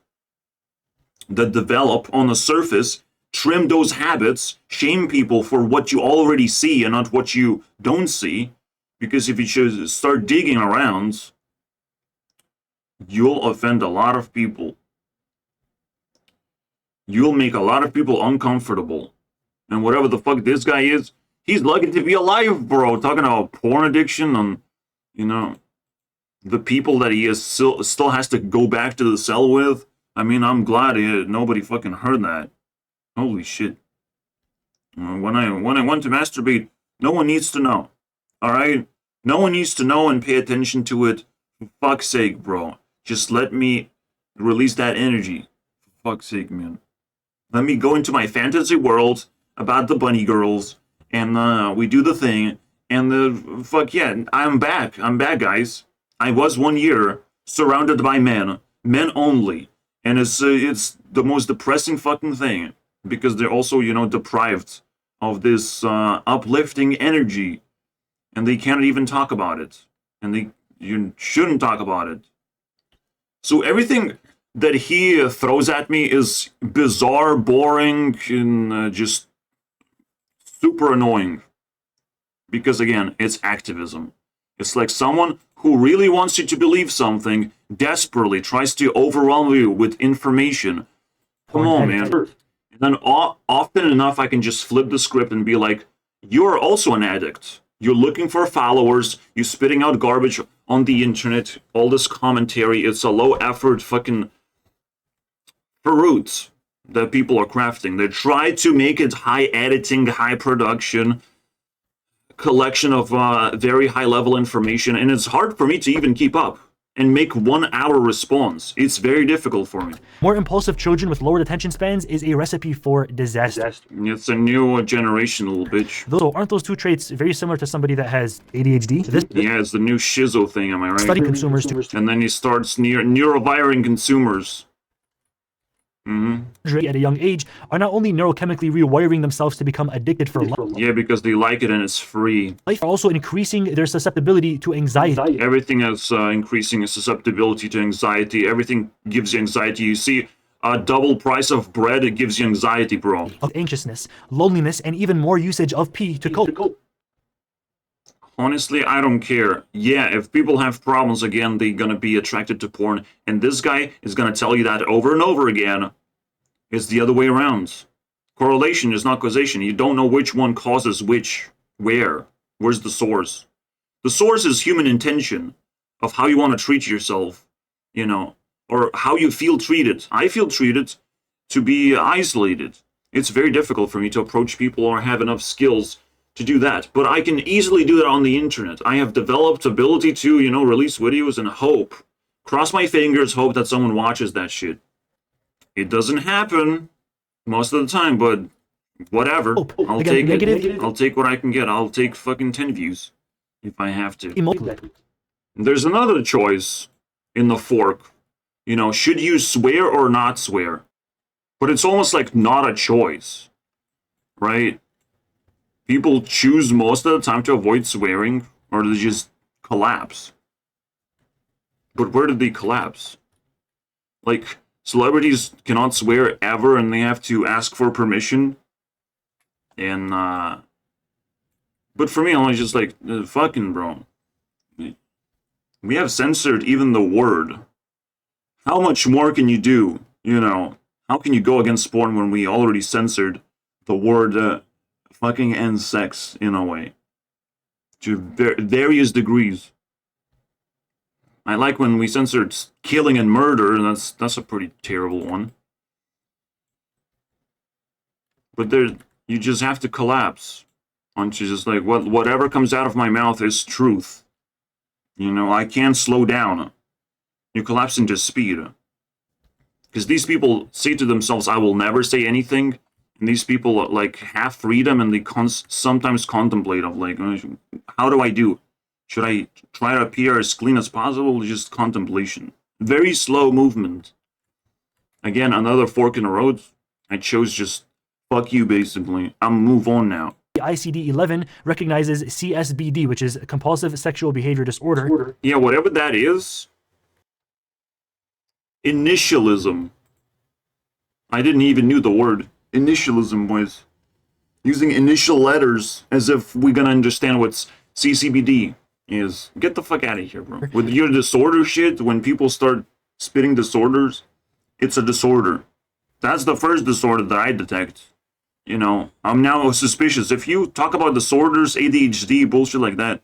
Speaker 1: that develop on the surface, trim those habits, shame people for what you already see and not what you don't see. Because if you should start digging around, you'll offend a lot of people. You'll make a lot of people uncomfortable. And whatever the fuck this guy is, he's lucky to be alive, bro. Talking about porn addiction and, you know, the people that he is still has to go back to the cell with. I mean, I'm glad nobody fucking heard that. Holy shit. When I went to masturbate, no one needs to know. Alright? No one needs to know and pay attention to it. For fuck's sake, bro. Just let me release that energy. For fuck's sake, man. Let me go into my fantasy world about the bunny girls, and we do the thing, and fuck yeah, I'm back. I'm back, guys. I was 1 year surrounded by men only, and it's the most depressing fucking thing because they're also, you know, deprived of this uplifting energy, and they can't even talk about it, and you shouldn't talk about it. So everything that he throws at me is bizarre, boring, and just super annoying. Because again, it's activism. It's like someone who really wants you to believe something desperately tries to overwhelm you with information. Come on, man. And then often enough, I can just flip the script and be like, you're also an addict. You're looking for followers. You're spitting out garbage on the internet. All this commentary. It's a low-effort fucking fruit that people are crafting. They try to make it high editing, high production, collection of very high level information, and it's hard for me to even keep up. and make 1 hour response. It's very difficult for me.
Speaker 2: More impulsive children with lowered attention spans is a recipe for disaster.
Speaker 1: It's a new generation, little bitch.
Speaker 2: So aren't those two traits very similar to somebody that has ADHD? This
Speaker 1: Yeah, it's the new shizo thing, am I right?
Speaker 2: study consumers to
Speaker 1: And then he starts neuroviring consumers.
Speaker 2: at a young age are not only neurochemically rewiring themselves to become addicted for
Speaker 1: Yeah, because they like it and it's free.
Speaker 2: life, are also increasing their susceptibility to anxiety.
Speaker 1: Everything is increasing susceptibility to anxiety. Everything gives you anxiety. You see a double price of bread, it gives you anxiety, bro.
Speaker 2: Of anxiousness, loneliness, and even more usage of P to cope.
Speaker 1: Honestly, I don't care. Yeah, if people have problems again, they're gonna be attracted to porn. And this guy is gonna tell you that over and over again. It's the other way around. Correlation is not causation. You don't know which one causes which, where. Where's the source? The source is human intention of how you want to treat yourself, you know, or how you feel treated. I feel treated to be isolated. It's very difficult for me to approach people or have enough skills to do that, but I can easily do that on the internet. I have developed ability to, you know, release videos and hope. Cross my fingers, hope that someone watches that shit. It doesn't happen most of the time, but whatever. I'll take it. I'll take what I can get. I'll take fucking 10 views if I have to. There's another choice in the fork. You know, should you swear or not swear? But it's almost like not a choice, right? People choose most of the time to avoid swearing, or they just collapse. But where did they collapse? Like, celebrities cannot swear ever, and they have to ask for permission. And, but for me, I'm just like, fucking bro. We have censored even the word. How much more can you do? You know, how can you go against porn when we already censored the word fucking and sex in a way? To various degrees. I like when we censored killing and murder, and that's a pretty terrible one. But you just have to collapse. Aren't you just like, whatever comes out of my mouth is truth. You know, I can't slow down. You collapse into speed. Because these people say to themselves, I will never say anything. And these people like have freedom, and they sometimes contemplate of like, how do I do? Should I try to appear as clean as possible? Just contemplation. Very slow movement. Again, another fork in the road. I chose just fuck you, basically. I'll move on now.
Speaker 2: The ICD-11 recognizes CSBD, which is compulsive sexual behavior disorder.
Speaker 1: Yeah, whatever that is. Initialism. I didn't even knew the word initialism was. Using initial letters as if we're gonna understand what's CCBD is. Get the fuck out of here, bro. With your disorder shit, when people start spitting disorders, it's a disorder. That's the first disorder that I detect. You know, I'm now suspicious. If you talk about disorders, ADHD, bullshit like that,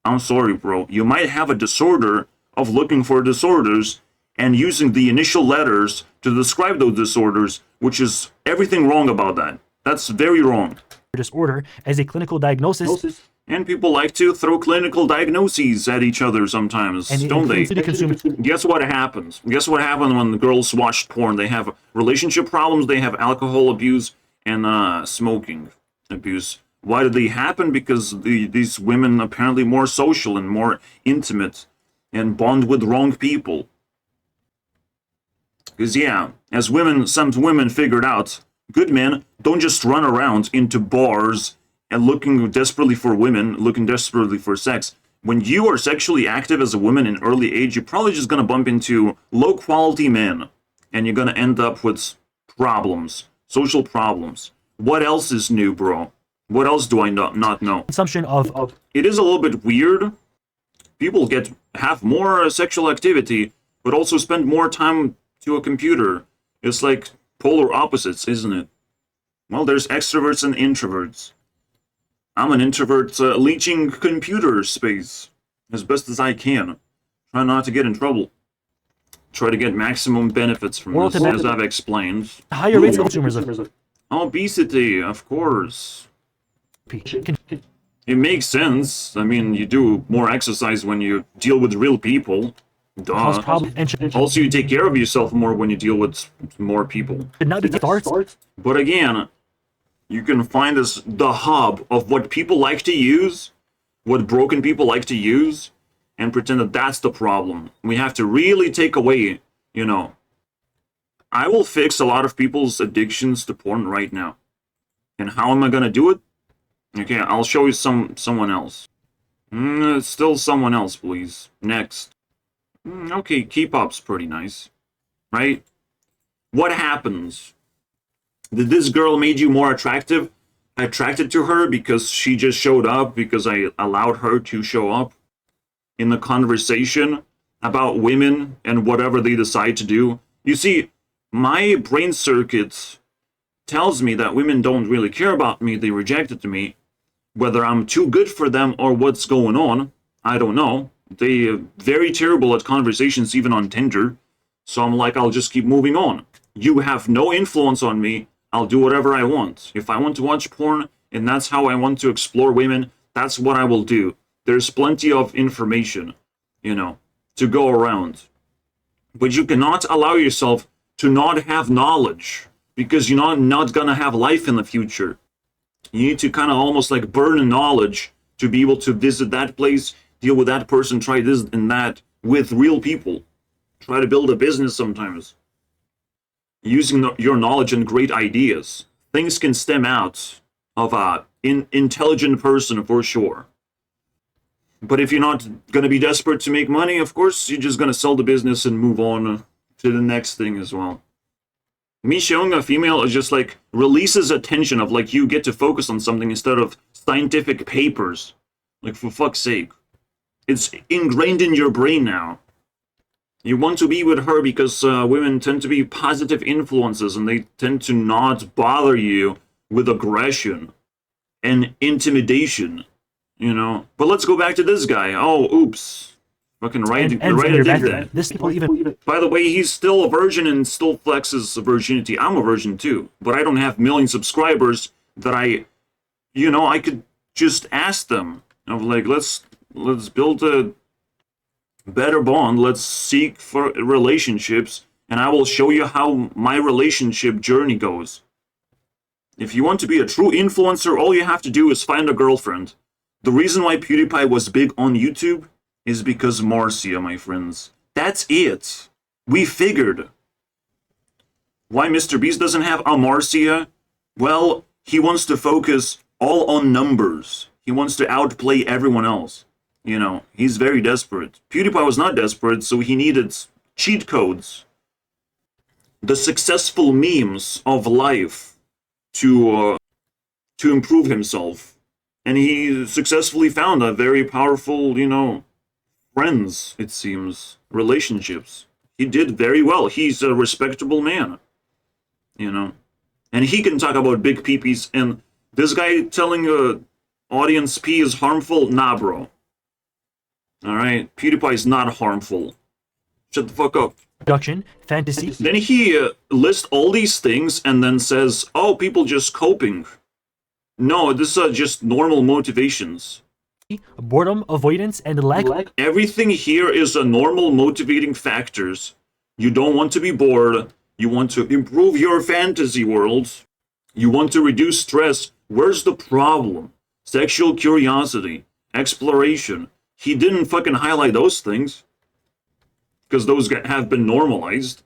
Speaker 1: I'm sorry, bro. You might have a disorder of looking for disorders and using the initial letters to describe those disorders, which is everything wrong about that. That's very wrong.
Speaker 2: Disorder as a clinical diagnosis.
Speaker 1: And people like to throw clinical diagnoses at each other sometimes, don't they? Guess what happens? Guess what happened when the girls watch porn? They have relationship problems, they have alcohol abuse, and smoking abuse. Why did they happen? Because these women apparently more social and more intimate and bond with wrong people. Because yeah, as some women figured out, good men don't just run around into bars and looking desperately for women, looking desperately for sex. When you are sexually active as a woman in early age, you're probably just gonna bump into low-quality men, and you're gonna end up with problems. Social problems. What else is new, bro? What else do I not know?
Speaker 2: Consumption of
Speaker 1: It is a little bit weird. People have more sexual activity, but also spend more time to a computer. It's like polar opposites, isn't it? Well, there's extroverts and introverts. I'm an introvert leeching computer space as best as I can. Try not to get in trouble. Try to get maximum benefits from this, as I've explained.
Speaker 2: Higher rates of consumers of
Speaker 1: obesity, of course. It makes sense. I mean, you do more exercise when you deal with real people.
Speaker 2: cause
Speaker 1: Duh.
Speaker 2: problems and should
Speaker 1: Also, you take care of yourself more when you deal with more people.
Speaker 2: not be starts.
Speaker 1: But again, you can find this the hub of what people like to use, what broken people like to use, and pretend that that's the problem. We have to really take away, you know. I will fix a lot of people's addictions to porn right now. And how am I gonna do it? Okay, I'll show you someone else. Still someone else, please. Next. Okay, keep up's pretty nice. Right? What happens? Did this girl made you more attracted to her because she just showed up, because I allowed her to show up in the conversation about women and whatever they decide to do? You see, my brain circuit tells me that women don't really care about me, they rejected me. Whether I'm too good for them or what's going on, I don't know. They're very terrible at conversations, even on Tinder. So I'm like, I'll just keep moving on. You have no influence on me. I'll do whatever I want. If I want to watch porn and that's how I want to explore women, that's what I will do. There's plenty of information, you know, to go around. But you cannot allow yourself to not have knowledge, because you're not gonna have life in the future. You need to kind of almost like burn knowledge to be able to visit that place, deal with that person, try this and that with real people. Try to build a business sometimes. Using your knowledge and great ideas. Things can stem out of a intelligent person for sure. But if you're not going to be desperate to make money, of course, you're just going to sell the business and move on to the next thing as well. Me showing a female is just like releases attention of like you get to focus on something instead of scientific papers. Like, for fuck's sake. It's ingrained in your brain now. You want to be with her because women tend to be positive influences and they tend to not bother you with aggression and intimidation, you know. But let's go back to this guy. Oh, oops. Fucking right
Speaker 2: And
Speaker 1: I
Speaker 2: your
Speaker 1: did
Speaker 2: back.
Speaker 1: that.
Speaker 2: This people even
Speaker 1: By the way, he's still a virgin and still flexes virginity. I'm a virgin too, but I don't have million subscribers that I could just ask them. Of like, let's build a better bond. Let's seek for relationships, and I will show you how my relationship journey goes. If you want to be a true influencer, all you have to do is find a girlfriend. The reason why PewDiePie was big on YouTube is because Marcia, my friends. That's it. We figured. Why Mr. Beast doesn't have a Marcia? Well, he wants to focus all on numbers. He wants to outplay everyone else. You know, he's very desperate. PewDiePie was not desperate, so he needed cheat codes. The successful memes of life to improve himself. And he successfully found a very powerful, friends, it seems, relationships. He did very well. He's a respectable man, And he can talk about big peepees, and this guy telling audience pee is harmful? Nah, bro. Alright? PewDiePie is not harmful. Shut the fuck up.
Speaker 2: production, fantasy,
Speaker 1: Then he lists all these things and then says, oh, people just coping. No, this are just normal motivations.
Speaker 2: boredom, avoidance, and lack.
Speaker 1: Everything here is a normal motivating factors. You don't want to be bored. You want to improve your fantasy world. You want to reduce stress. Where's the problem? Sexual curiosity, exploration. He didn't fucking highlight those things. Because those have been normalized.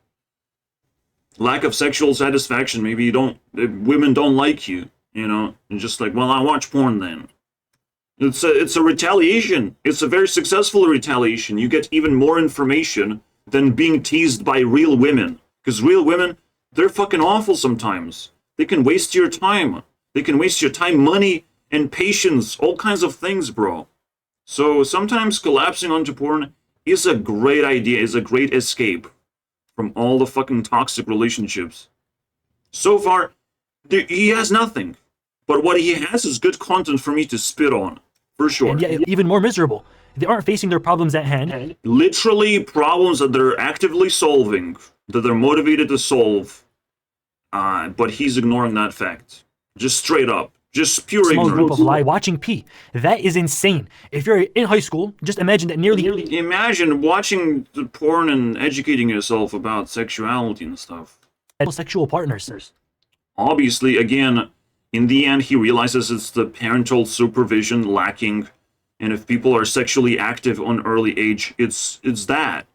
Speaker 1: Lack of sexual satisfaction. Maybe women don't like you, And just like, well, I watch porn then. It's a retaliation. It's a very successful retaliation. You get even more information than being teased by real women. Because real women, they're fucking awful sometimes. They can waste your time. They can waste your time, money, and patience. All kinds of things, bro. So sometimes collapsing onto porn is a great idea, is a great escape from all the fucking toxic relationships. So far, he has nothing. But what he has is good content for me to spit on. For sure.
Speaker 2: And yet, even more miserable. They aren't facing their problems at hand.
Speaker 1: Literally problems that they're actively solving, that they're motivated to solve. But he's ignoring that fact. Just straight up. Just pure
Speaker 2: small
Speaker 1: ignorance.
Speaker 2: group of lie watching P. That is insane. If you're in high school, just imagine that nearly
Speaker 1: Imagine watching the porn and educating yourself about sexuality and stuff.
Speaker 2: sexual partners.
Speaker 1: Obviously, again, in the end, he realizes it's the parental supervision lacking, and if people are sexually active on early age, it's that.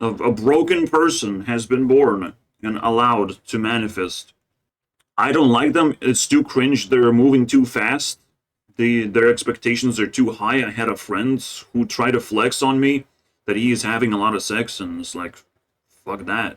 Speaker 1: A broken person has been born and allowed to manifest. I don't like them. It's too cringe. They're moving too fast. Their expectations are too high. I had a friend who tried to flex on me that he is having a lot of sex, and it's like, fuck that.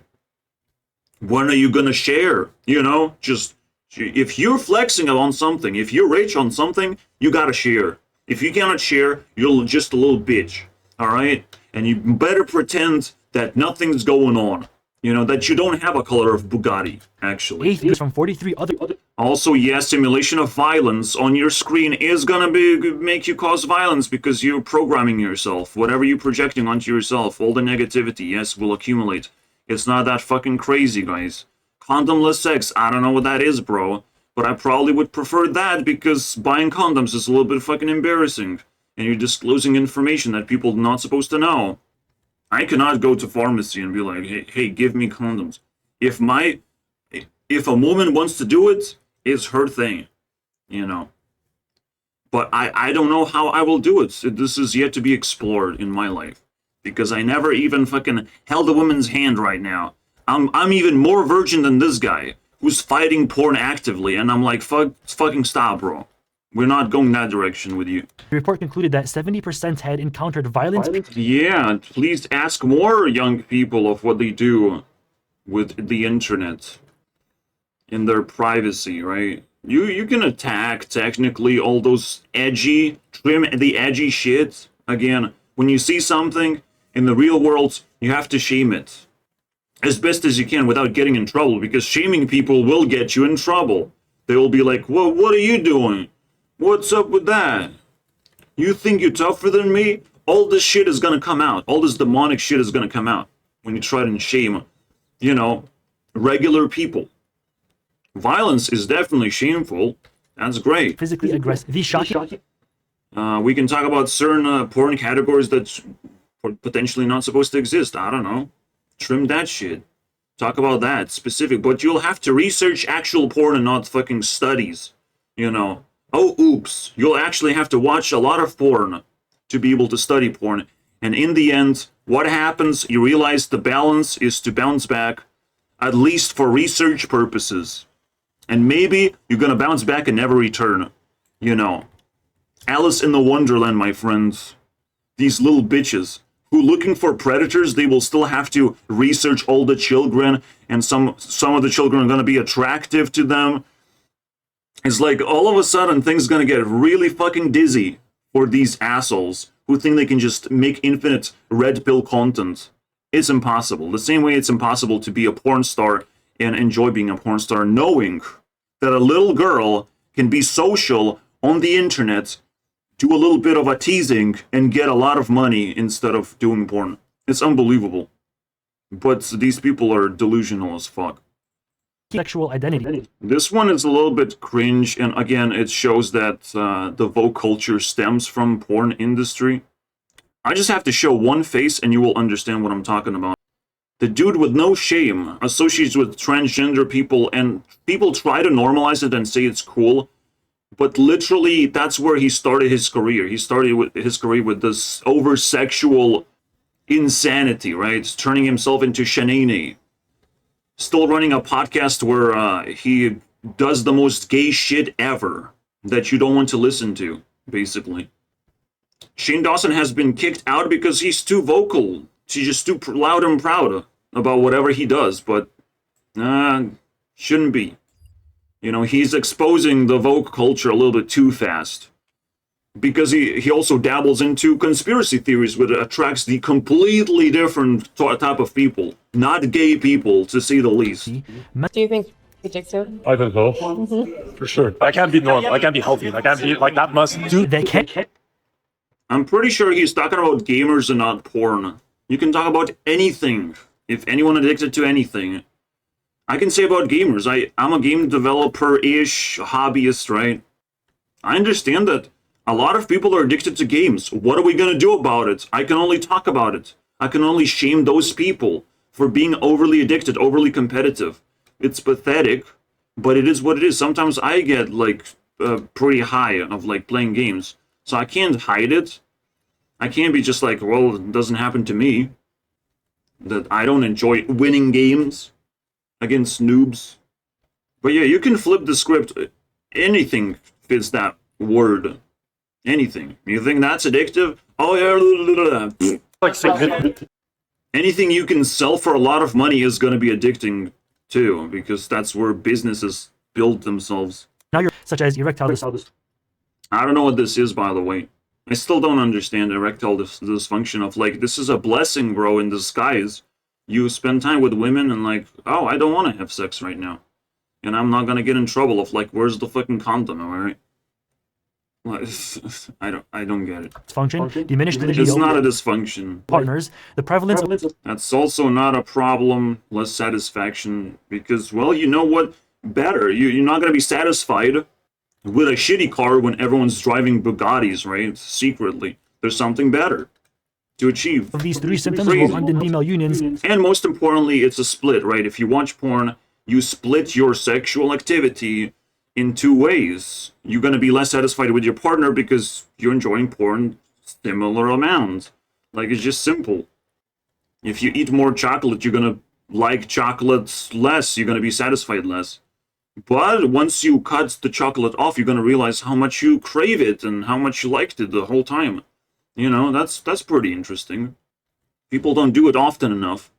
Speaker 1: When are you gonna share? You know, just if you're flexing on something, if you're rich on something, you gotta share. If you cannot share, you're just a little bitch. All right, and you better pretend that nothing's going on. You know, that you don't have a color of Bugatti, actually.
Speaker 2: Atheists from 43 other
Speaker 1: Also, yes, simulation of violence on your screen is gonna make you cause violence because you're programming yourself. Whatever you're projecting onto yourself, all the negativity, yes, will accumulate. It's not that fucking crazy, guys. Condomless sex, I don't know what that is, bro. But I probably would prefer that because buying condoms is a little bit fucking embarrassing. And you're disclosing information that people are not supposed to know. I cannot go to pharmacy and be like, hey, give me condoms. If a woman wants to do it, it's her thing, you know. But I don't know how I will do it. This is yet to be explored in my life. Because I never even fucking held a woman's hand right now. I'm even more virgin than this guy, who's fighting porn actively, and I'm like, fucking stop, bro. We're not going that direction with you.
Speaker 2: The report concluded that 70% had encountered violence.
Speaker 1: Yeah, please ask more young people of what they do with the internet in their privacy, right? You can attack, technically, all those edgy, trim the edgy shit. Again, when you see something in the real world, you have to shame it as best as you can without getting in trouble, because shaming people will get you in trouble. They will be like, well, what are you doing? What's up with that? You think you're tougher than me? All this shit is gonna come out. All this demonic shit is gonna come out when you try to shame, you know, regular people. Violence is definitely shameful. That's great.
Speaker 2: Physically aggressive. The shocking.
Speaker 1: We can talk about certain porn categories that's potentially not supposed to exist. I don't know. Trim that shit. Talk about that specific. But you'll have to research actual porn and not fucking studies. You know. Oh, oops. You'll actually have to watch a lot of porn to be able to study porn. And in the end, what happens? You realize the balance is to bounce back, at least for research purposes. And maybe you're gonna bounce back and never return. You know. Alice in the Wonderland, my friends. These little bitches who looking for predators, they will still have to research all the children, and some of the children are gonna be attractive to them. It's like all of a sudden things gonna get really fucking dizzy for these assholes who think they can just make infinite red pill content. It's impossible. The same way it's impossible to be a porn star and enjoy being a porn star, knowing that a little girl can be social on the internet, do a little bit of a teasing, and get a lot of money instead of doing porn. It's unbelievable. But these people are delusional as fuck.
Speaker 2: Sexual identity.
Speaker 1: This one is a little bit cringe, and again, it shows that the woke culture stems from porn industry. I just have to show one face and you will understand what I'm talking about. The dude with no shame associates with transgender people, and people try to normalize it and say it's cool, but literally that's where he started his career. He started with his career with this over-sexual insanity, right? Turning himself into Shanae. Still running a podcast where he does the most gay shit ever that you don't want to listen to, basically. Shane Dawson has been kicked out because he's too vocal. He's just too loud and proud about whatever he does, but shouldn't be. You know, he's exposing the woke culture a little bit too fast. Because he also dabbles into conspiracy theories, which attracts the completely different type of people. Not gay people, to say the least.
Speaker 4: Do you think addictive?
Speaker 5: I think so. For sure. That can't be normal. That can't be healthy. That can't be, like, that must do.
Speaker 2: They can't.
Speaker 1: I'm pretty sure he's talking about gamers and not porn. You can talk about anything. If anyone addicted to anything. I can say about gamers. I'm a game developer-ish, hobbyist, right? I understand that a lot of people are addicted to games. What are we going to do about it? I can only talk about it. I can only shame those people for being overly addicted, overly competitive. It's pathetic, but it is what it is. Sometimes I get like pretty high of like playing games, so I can't hide it. I can't be just like, well, it doesn't happen to me. That I don't enjoy winning games against noobs. But yeah, you can flip the script. Anything fits that word. Anything. You think that's addictive? Oh yeah.
Speaker 5: Like significant.
Speaker 1: Anything you can sell for a lot of money is going to be addicting too, because that's where businesses build themselves.
Speaker 2: Now you're such as erectile dysfunction.
Speaker 1: I don't know what this is, by the way. I still don't understand erectile dysfunction of like, this is a blessing, bro, in disguise. You spend time with women and like, oh, I don't want to have sex right now. And I'm not going to get in trouble of like, where's the fucking condom, alright? I don't get it.
Speaker 2: Dysfunction, diminished libido.
Speaker 1: It's not a dysfunction.
Speaker 2: Partners, the prevalence of
Speaker 1: That's also not a problem, less satisfaction, because, well, you know what? Better. You're not going to be satisfied with a shitty car when everyone's driving Bugattis, right? Secretly. There's something better to achieve.
Speaker 2: these three symptoms will end in female unions.
Speaker 1: And most importantly, it's a split, right? If you watch porn, you split your sexual activity in two ways. You're going to be less satisfied with your partner because you're enjoying porn similar amounts. Like, it's just simple. If you eat more chocolate, you're going to like chocolate less. You're going to be satisfied less. But once you cut the chocolate off, you're going to realize how much you crave it and how much you liked it the whole time. You know, that's pretty interesting. People don't do it often enough.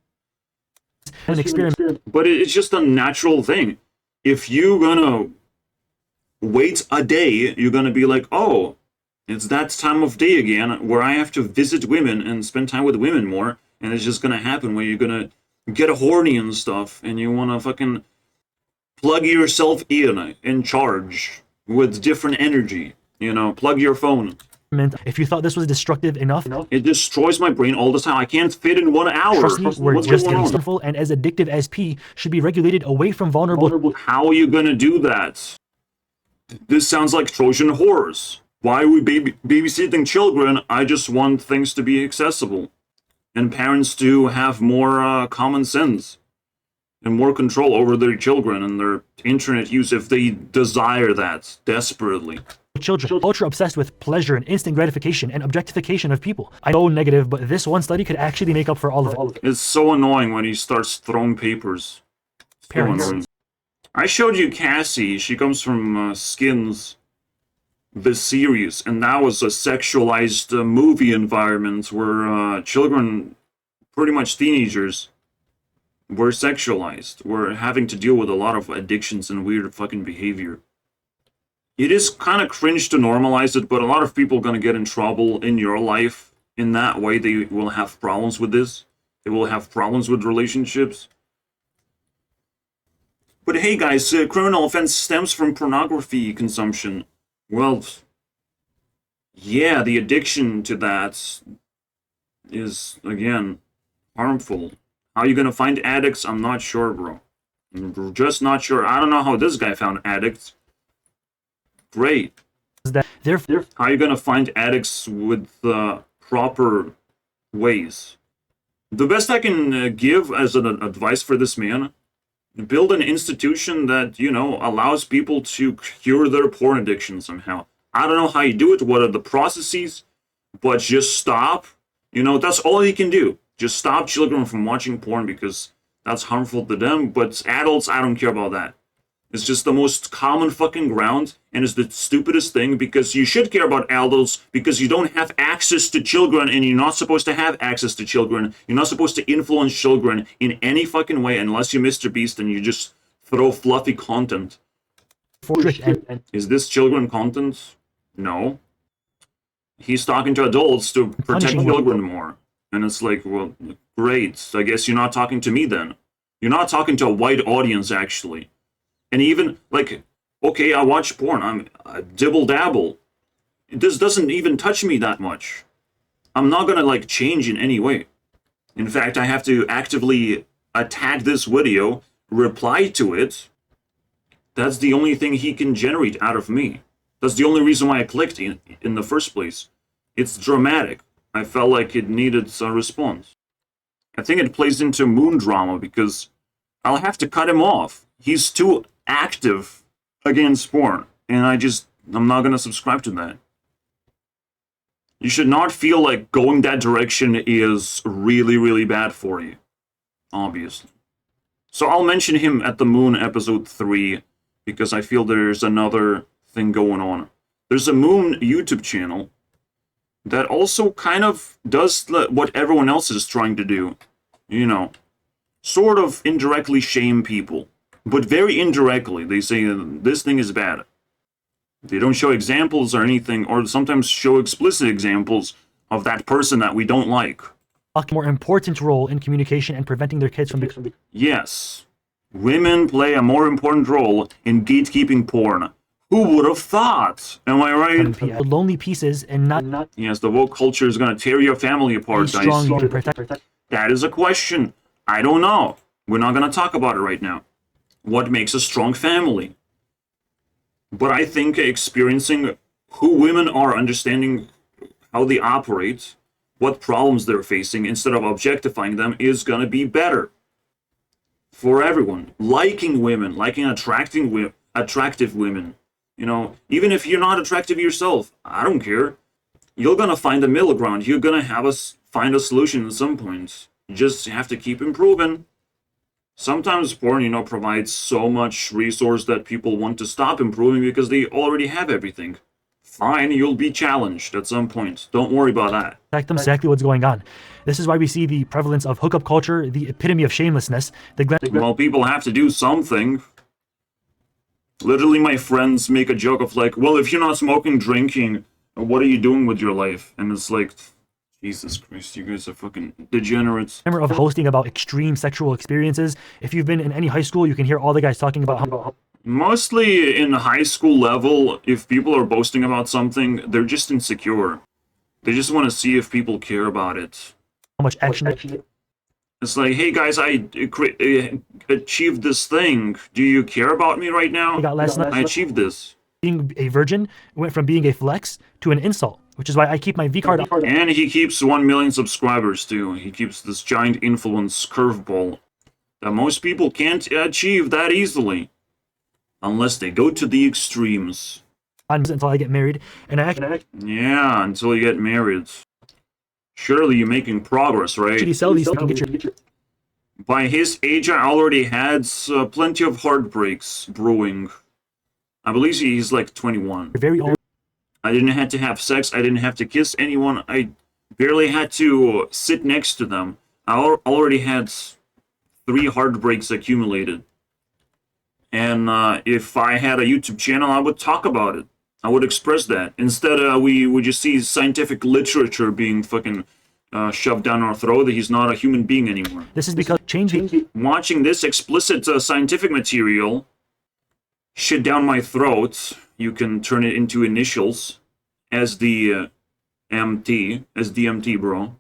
Speaker 2: An experiment.
Speaker 1: But it's just a natural thing. If you're going to wait a day, you're going to be like, oh, it's that time of day again where I have to visit women and spend time with women more. And it's just going to happen where you're going to get horny and stuff. And you want to fucking plug yourself in charge with different energy. You know, plug your phone.
Speaker 2: If you thought this was destructive enough,
Speaker 1: It destroys my brain all the time. I can't fit in 1 hour.
Speaker 2: trust me, we're
Speaker 1: What's
Speaker 2: just
Speaker 1: going
Speaker 2: getting
Speaker 1: on?
Speaker 2: harmful and as addictive as pee should be regulated away from vulnerable.
Speaker 1: How are you going to do that? This sounds like Trojan horse. Why are we babysitting children? I just want things to be accessible. And parents to have more common sense. And more control over their children and their internet use if they desire that desperately.
Speaker 2: Children, ultra obsessed with pleasure and instant gratification and objectification of people. I know negative, but this one study could actually make up for all of it.
Speaker 1: It's so annoying when he starts throwing papers. So
Speaker 2: Parents.
Speaker 1: annoying. I showed you Cassie. She comes from Skins, the series, and that was a sexualized movie environment where children, pretty much teenagers, were sexualized. Were having to deal with a lot of addictions and weird fucking behavior. It is kind of cringe to normalize it, but a lot of people are going to get in trouble in your life in that way. They will have problems with this. They will have problems with relationships. But hey guys, criminal offense stems from pornography consumption. Well, yeah, the addiction to that is, again, harmful. How are you going to find addicts? I'm not sure, bro. I'm just not sure. I don't know how this guy found addicts. Great.
Speaker 2: Therefore,
Speaker 1: How are you going to find addicts with proper ways? The best I can give as an advice for this man, build an institution that, you know, allows people to cure their porn addiction somehow. I don't know how you do it, what are the processes, but just stop. You know, that's all you can do. Just stop children from watching porn because that's harmful to them, but adults, I don't care about that. It's just the most common fucking ground, and it's the stupidest thing because you should care about adults because you don't have access to children and you're not supposed to have access to children. You're not supposed to influence children in any fucking way unless you're Mr. Beast and you just throw fluffy content. Is this children content? No. He's talking to adults to protect
Speaker 2: Punishing
Speaker 1: children more. And it's like, well, great. I guess you're not talking to me then. You're not talking to a wide audience, actually. And even, like, okay, I watch porn. I dibble-dabble. This doesn't even touch me that much. I'm not gonna, like, change in any way. In fact, I have to actively attack this video, reply to it. That's the only thing he can generate out of me. That's the only reason why I clicked in the first place. It's dramatic. I felt like it needed a response. I think it plays into moon drama because I'll have to cut him off. He's too active against porn, and I'm not gonna subscribe to that. You should not feel like going that direction is really, really bad for you. Obviously. So I'll mention him at the Moon episode 3 because I feel there's another thing going on. There's a Moon YouTube channel that also kind of does what everyone else is trying to do. You know, sort of indirectly shame people. But very indirectly. They say this thing is bad. They don't show examples or anything, or sometimes show explicit examples of that person that we don't like.
Speaker 2: A more important role in communication and preventing their kids from becoming.
Speaker 1: Yes. Women play a more important role in gatekeeping porn. Who would have thought? Am I right?
Speaker 2: Lonely pieces and not
Speaker 1: Yes, the woke culture is going to tear your family apart,
Speaker 2: be strong
Speaker 1: guys.
Speaker 2: to protect.
Speaker 1: That is a question. I don't know. We're not going to talk about it right now. What makes a strong family? But I think experiencing who women are, understanding how they operate, what problems they're facing, instead of objectifying them, is going to be better for everyone. Liking women, liking attractive women. You know, even if you're not attractive yourself, I don't care. You're going to find a middle ground. You're going to find a solution at some point. You just have to keep improving. Sometimes porn, you know, provides so much resource that people want to stop improving because they already have everything. Fine, you'll be challenged at some point. Don't worry about that.
Speaker 2: Protect them exactly what's going on. This is why we see the prevalence of hookup culture, the epitome of shamelessness.
Speaker 1: Well, people have to do something. Literally, my friends make a joke of like, well, if you're not smoking, drinking, what are you doing with your life? And it's like, Jesus Christ, you guys are fucking degenerates.
Speaker 2: Of hosting about extreme sexual experiences. If you've been in any high school, you can hear all the guys talking about how
Speaker 1: Mostly in high school level, if people are boasting about something, they're just insecure. They just want to see if people care about it.
Speaker 2: much action.
Speaker 1: It's like, hey guys, I achieved this thing. Do you care about me right now?
Speaker 2: I got last night.
Speaker 1: I achieved this.
Speaker 2: Being a virgin went from being a flex to an insult, which is why I keep my V card up.
Speaker 1: And he keeps 1 million subscribers too. He keeps this giant influence curveball that most people can't achieve that easily. Unless they go to the extremes.
Speaker 2: Until I get married, and I
Speaker 1: Yeah, until you get married. Surely you're making progress, right?
Speaker 2: actually sell these. You can get your
Speaker 1: By his age, I already had plenty of heartbreaks brewing. I believe he's like 21.
Speaker 2: very own.
Speaker 1: I didn't have to have sex. I didn't have to kiss anyone. I barely had to sit next to them. I already had 3 heartbreaks accumulated. And if I had a YouTube channel, I would talk about it. I would express that. Instead, we would just see scientific literature being fucking shoved down our throat that he's not a human being anymore.
Speaker 2: This is because changing.
Speaker 1: Watching this explicit scientific material shit down my throat, you can turn it into initials as the MT, as DMT, bro.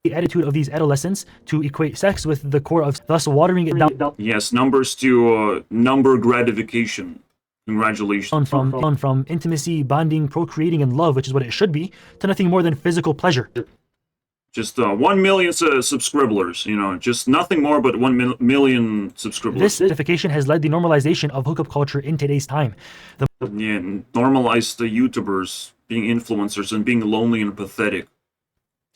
Speaker 2: The attitude of these adolescents to equate sex with the core of, thus watering it down.
Speaker 1: Yes, numbers to number gratification. Congratulations.
Speaker 2: From intimacy, bonding, procreating, and love, which is what it should be, to nothing more than physical pleasure.
Speaker 1: Just 1 million subscribers, you know, just nothing more but 1 million subscribers.
Speaker 2: This identification has led the normalization of hookup culture in today's time.
Speaker 1: Yeah, normalize the YouTubers being influencers and being lonely and pathetic.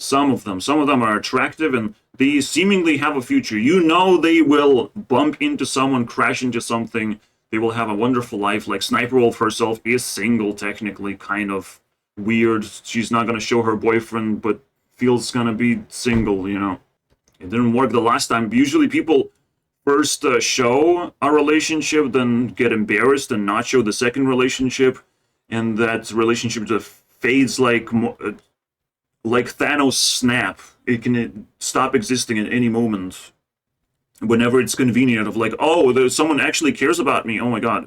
Speaker 1: Some of them are attractive and they seemingly have a future. You know they will bump into someone, crash into something. They will have a wonderful life. Like Sniper Wolf herself is single, technically, kind of weird. She's not going to show her boyfriend, but feels going to be single, you know. It didn't work the last time. Usually people first show a relationship, then get embarrassed and not show the second relationship. And that relationship just fades like Thanos' snap. It can stop existing at any moment. Whenever it's convenient of like, oh, there's someone actually cares about me. Oh my god.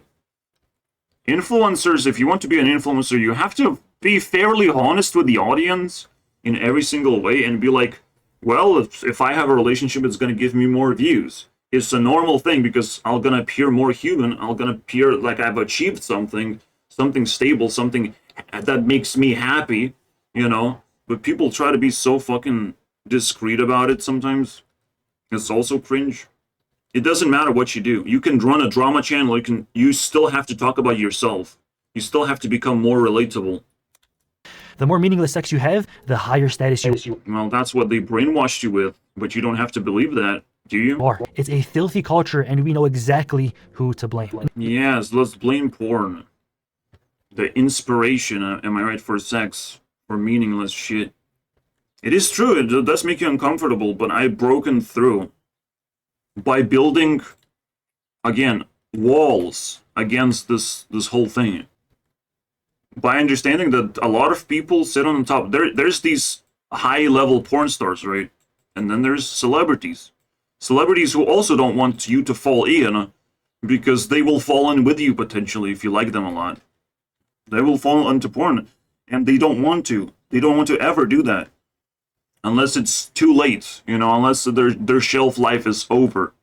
Speaker 1: Influencers, if you want to be an influencer, you have to be fairly honest with the audience in every single way and be like, well, if I have a relationship, it's going to give me more views. It's a normal thing because I'm going to appear more human. I'm going to appear like I've achieved something. something stable, something that makes me happy, you know. But people try to be so fucking discreet about it sometimes. It's also cringe. It doesn't matter what you do. You can run a drama channel, you still have to talk about yourself. You still have to become more relatable.
Speaker 2: The more meaningless sex you have, the higher status you
Speaker 1: Well, that's what they brainwashed you with, but you don't have to believe that, do you?
Speaker 2: are. It's a filthy culture, and we know exactly who to blame.
Speaker 1: Yes, let's blame porn. The inspiration, am I right, for sex, for meaningless shit. It is true, it does make you uncomfortable, but I've broken through by building, again, walls against this whole thing. By understanding that a lot of people sit on the top. There's these high-level porn stars, right? And then there's celebrities. Celebrities who also don't want you to fall in, because they will fall in with you potentially if you like them a lot. They will fall into porn, and they don't want to. They don't want to ever do that. Unless it's too late, you know, unless their shelf life is over.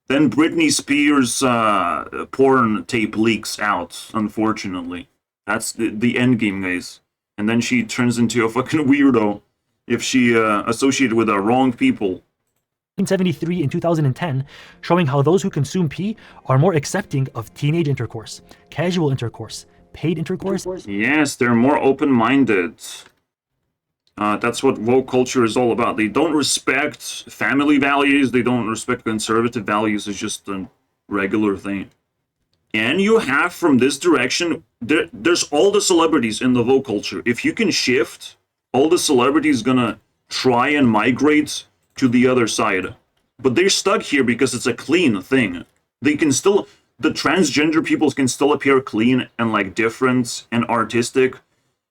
Speaker 1: Then Britney Spears' porn tape leaks out, unfortunately. That's the end game, guys. And then she turns into a fucking weirdo if she associated with the wrong people.
Speaker 2: 1973 and 2010, showing how those who consume pee are more accepting of teenage intercourse, casual intercourse, paid intercourse.
Speaker 1: Yes, they're more open-minded. That's what woke culture is all about. They don't respect family values. They don't respect conservative values. It's just a regular thing. And you have, from this direction, there's all the celebrities in the woke culture. If you can shift, all the celebrities gonna try and migrate to the other side. But they're stuck here because it's a clean thing. They can still, the transgender people can still appear clean and like different and artistic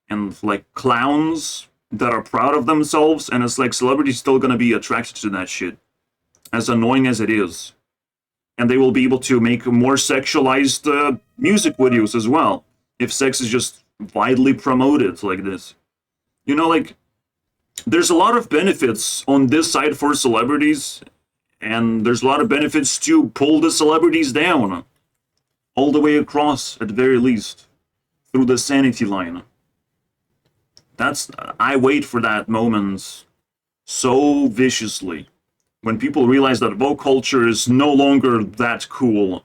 Speaker 1: and like clowns that are proud of themselves, and it's like celebrities still gonna be attracted to that shit, as annoying as it is. And they will be able to make more sexualized music videos as well, if sex is just widely promoted like this. You know, like, there's a lot of benefits on this side for celebrities, and there's a lot of benefits to pull the celebrities down, all the way across, at the very least, through the sanity line. I wait for that moment so viciously. When people realize that woke culture is no longer that cool.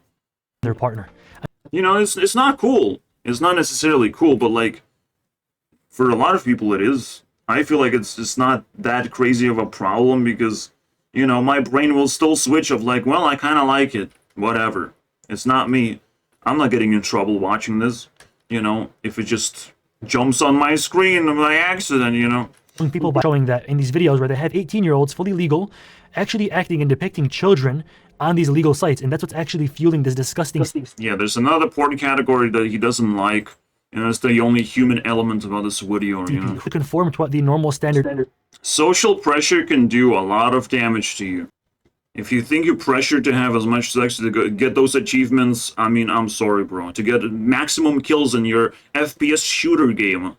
Speaker 2: Their partner.
Speaker 1: You know, it's not cool. It's not necessarily cool, but like, for a lot of people it is. I feel like it's not that crazy of a problem because, you know, my brain will still switch of like, well, I kind of like it. Whatever. It's not me. I'm not getting in trouble watching this. You know, if it just jumps on my screen by accident, you know.
Speaker 2: People by showing that in these videos where they have 18-year-olds fully legal actually acting and depicting children on these illegal sites, and that's what's actually fueling this disgusting.
Speaker 1: Yeah, there's another porn category that he doesn't like, and that's the only human element about this video, you know.
Speaker 2: To conform to what the normal standard.
Speaker 1: Social pressure can do a lot of damage to you. If you think you're pressured to have as much sex to get those achievements, I mean, I'm sorry, bro. To get maximum kills in your FPS shooter game,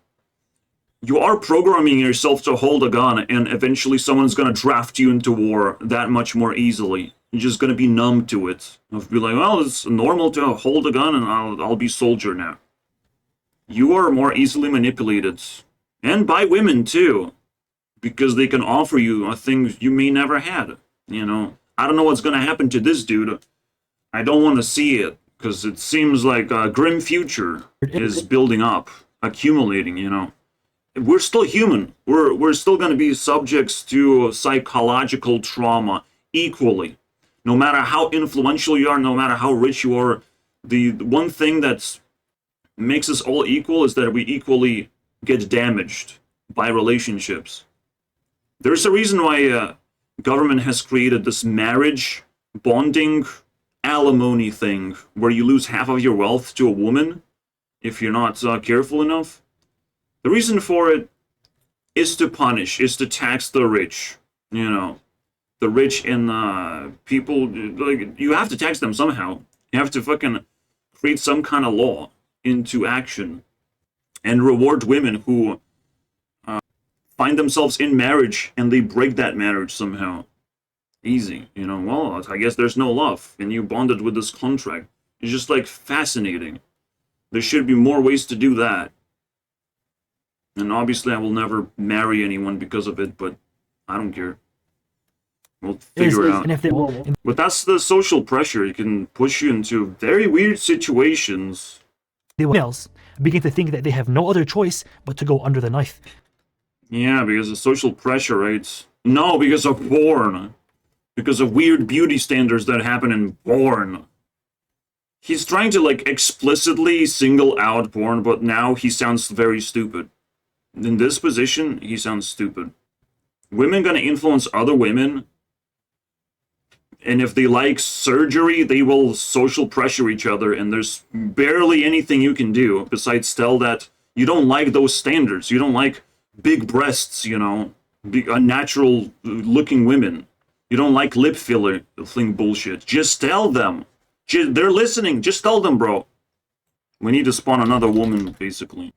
Speaker 1: you are programming yourself to hold a gun, and eventually someone's gonna draft you into war that much more easily. You're just gonna be numb to it. You'll be like, well, it's normal to hold a gun, and I'll be soldier now. You are more easily manipulated, and by women too, because they can offer you things you may never had. You know, I don't know what's gonna happen to this dude. I don't want to see it because it seems like a grim future is building up, accumulating. You know. We're still human. We're still going to be subjects to psychological trauma equally. No matter how influential you are, no matter how rich you are, the one thing that makes us all equal is that we equally get damaged by relationships. There's a reason why government has created this marriage bonding alimony thing where you lose half of your wealth to a woman if you're not careful enough. The reason for it is to punish, is to tax the rich, you know. The rich and people, like, you have to tax them somehow. You have to fucking create some kind of law into action and reward women who find themselves in marriage and they break that marriage somehow. Easy, you know. Well, I guess there's no love and you bonded with this contract. It's just like fascinating. There should be more ways to do that. And obviously I will never marry anyone because of it, but I don't care. We'll figure it out.
Speaker 2: And if they will,
Speaker 1: But that's the social pressure. It can push you into very weird situations.
Speaker 2: the males begin to think that they have no other choice but to go under the knife.
Speaker 1: Yeah, because of social pressure, right? No, because of porn. Because of weird beauty standards that happen in porn. He's trying to, like, explicitly single out porn, but now he sounds very stupid. In this position, he sounds stupid. Women gonna influence other women, and if they like surgery, they will social pressure each other, and there's barely anything you can do besides tell that you don't like those standards. You don't like big breasts, you know, unnatural looking women. You don't like lip filler thing bullshit. Just tell them. They're listening. Just tell them, bro. We need to spawn another woman, basically.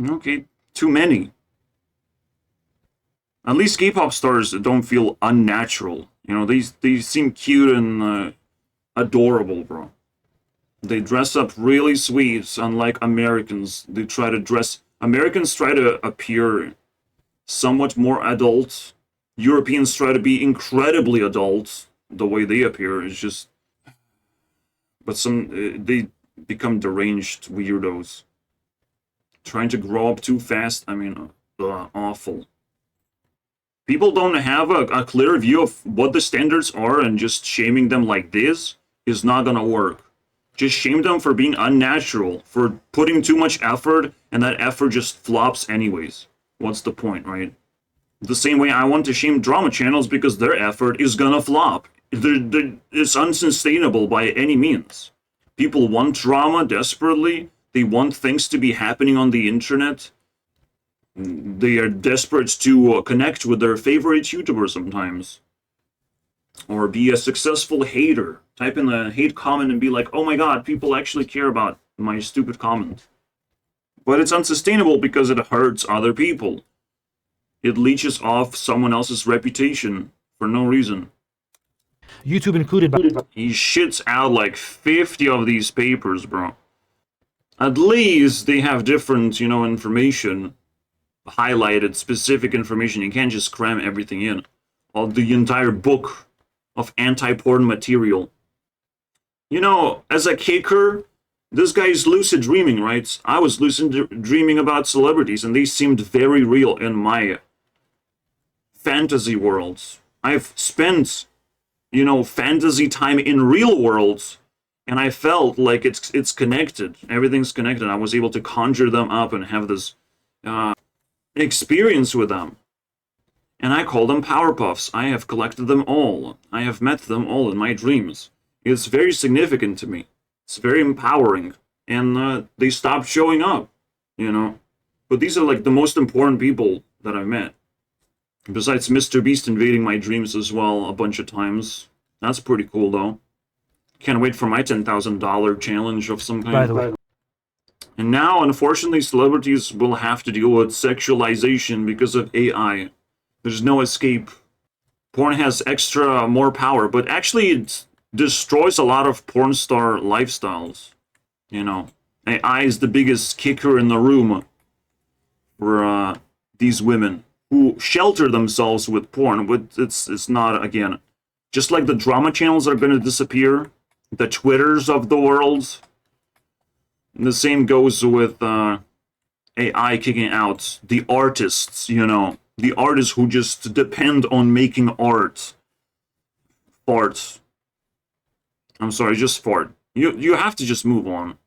Speaker 1: Okay, too many. At least K-pop stars don't feel unnatural. You know, they seem cute and adorable, bro. They dress up really sweet, unlike Americans. Americans try to appear somewhat more adult. Europeans try to be incredibly adult. The way they appear is just... But they become deranged weirdos. Trying to grow up too fast, I mean, awful. People don't have a clear view of what the standards are, and just shaming them like this is not gonna work. Just shame them for being unnatural, for putting too much effort, and that effort just flops anyways. What's the point, right? The same way I want to shame drama channels because their effort is gonna flop. It's unsustainable by any means. People want drama desperately. They want things to be happening on the internet. They are desperate to connect with their favorite YouTuber sometimes. Or be a successful hater. Type in a hate comment and be like, oh my god, people actually care about my stupid comment. But it's unsustainable because it hurts other people. It leeches off someone else's reputation for no reason.
Speaker 2: YouTube included.
Speaker 1: He shits out like 50 of these papers, bro. At least they have different, you know, information. Highlighted, specific information. You can't just cram everything in. Or the entire book of anti-porn material. You know, as a kicker, this guy is lucid dreaming, right? I was lucid dreaming about celebrities, and they seemed very real in my fantasy worlds. I've spent, you know, fantasy time in real worlds, and I felt like it's connected. Everything's connected. I was able to conjure them up and have this experience with them. And I call them Powerpuffs. I have collected them all. I have met them all in my dreams. It's very significant to me. It's very empowering. And they stopped showing up, you know. But these are like the most important people that I've met. Besides Mr. Beast invading my dreams as well a bunch of times. That's pretty cool, though. Can't wait for my $10,000 challenge of some kind.
Speaker 2: By the way.
Speaker 1: And now, unfortunately, celebrities will have to deal with sexualization because of AI. There's no escape. Porn has more power, but actually it destroys a lot of porn star lifestyles. You know, AI is the biggest kicker in the room for these women who shelter themselves with porn. But it's not, again, just like the drama channels are going to disappear, the Twitters of the world. And the same goes with AI kicking out the artists, you know. The artists who just depend on making art. Farts. I'm sorry, just fart. You have to just move on.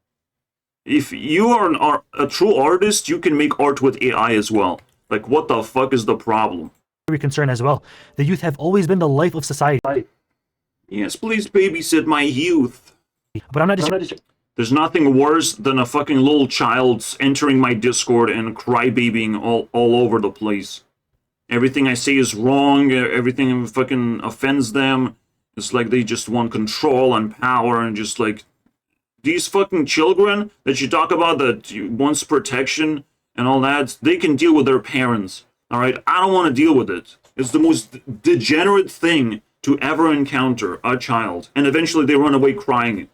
Speaker 1: If you are a true artist, you can make art with AI as well. Like, what the fuck is the problem?
Speaker 2: Very concerned as well. The youth have always been the life of society.
Speaker 1: Yes, please babysit my youth.
Speaker 2: But I'm not just...
Speaker 1: There's nothing worse than a fucking little child entering my Discord and crybabying all over the place. Everything I say is wrong, everything fucking offends them. It's like they just want control and power, and just like... These fucking children that you talk about that wants protection and all that, they can deal with their parents, alright? I don't want to deal with it. It's the most degenerate thing to ever encounter a child. And eventually they run away crying.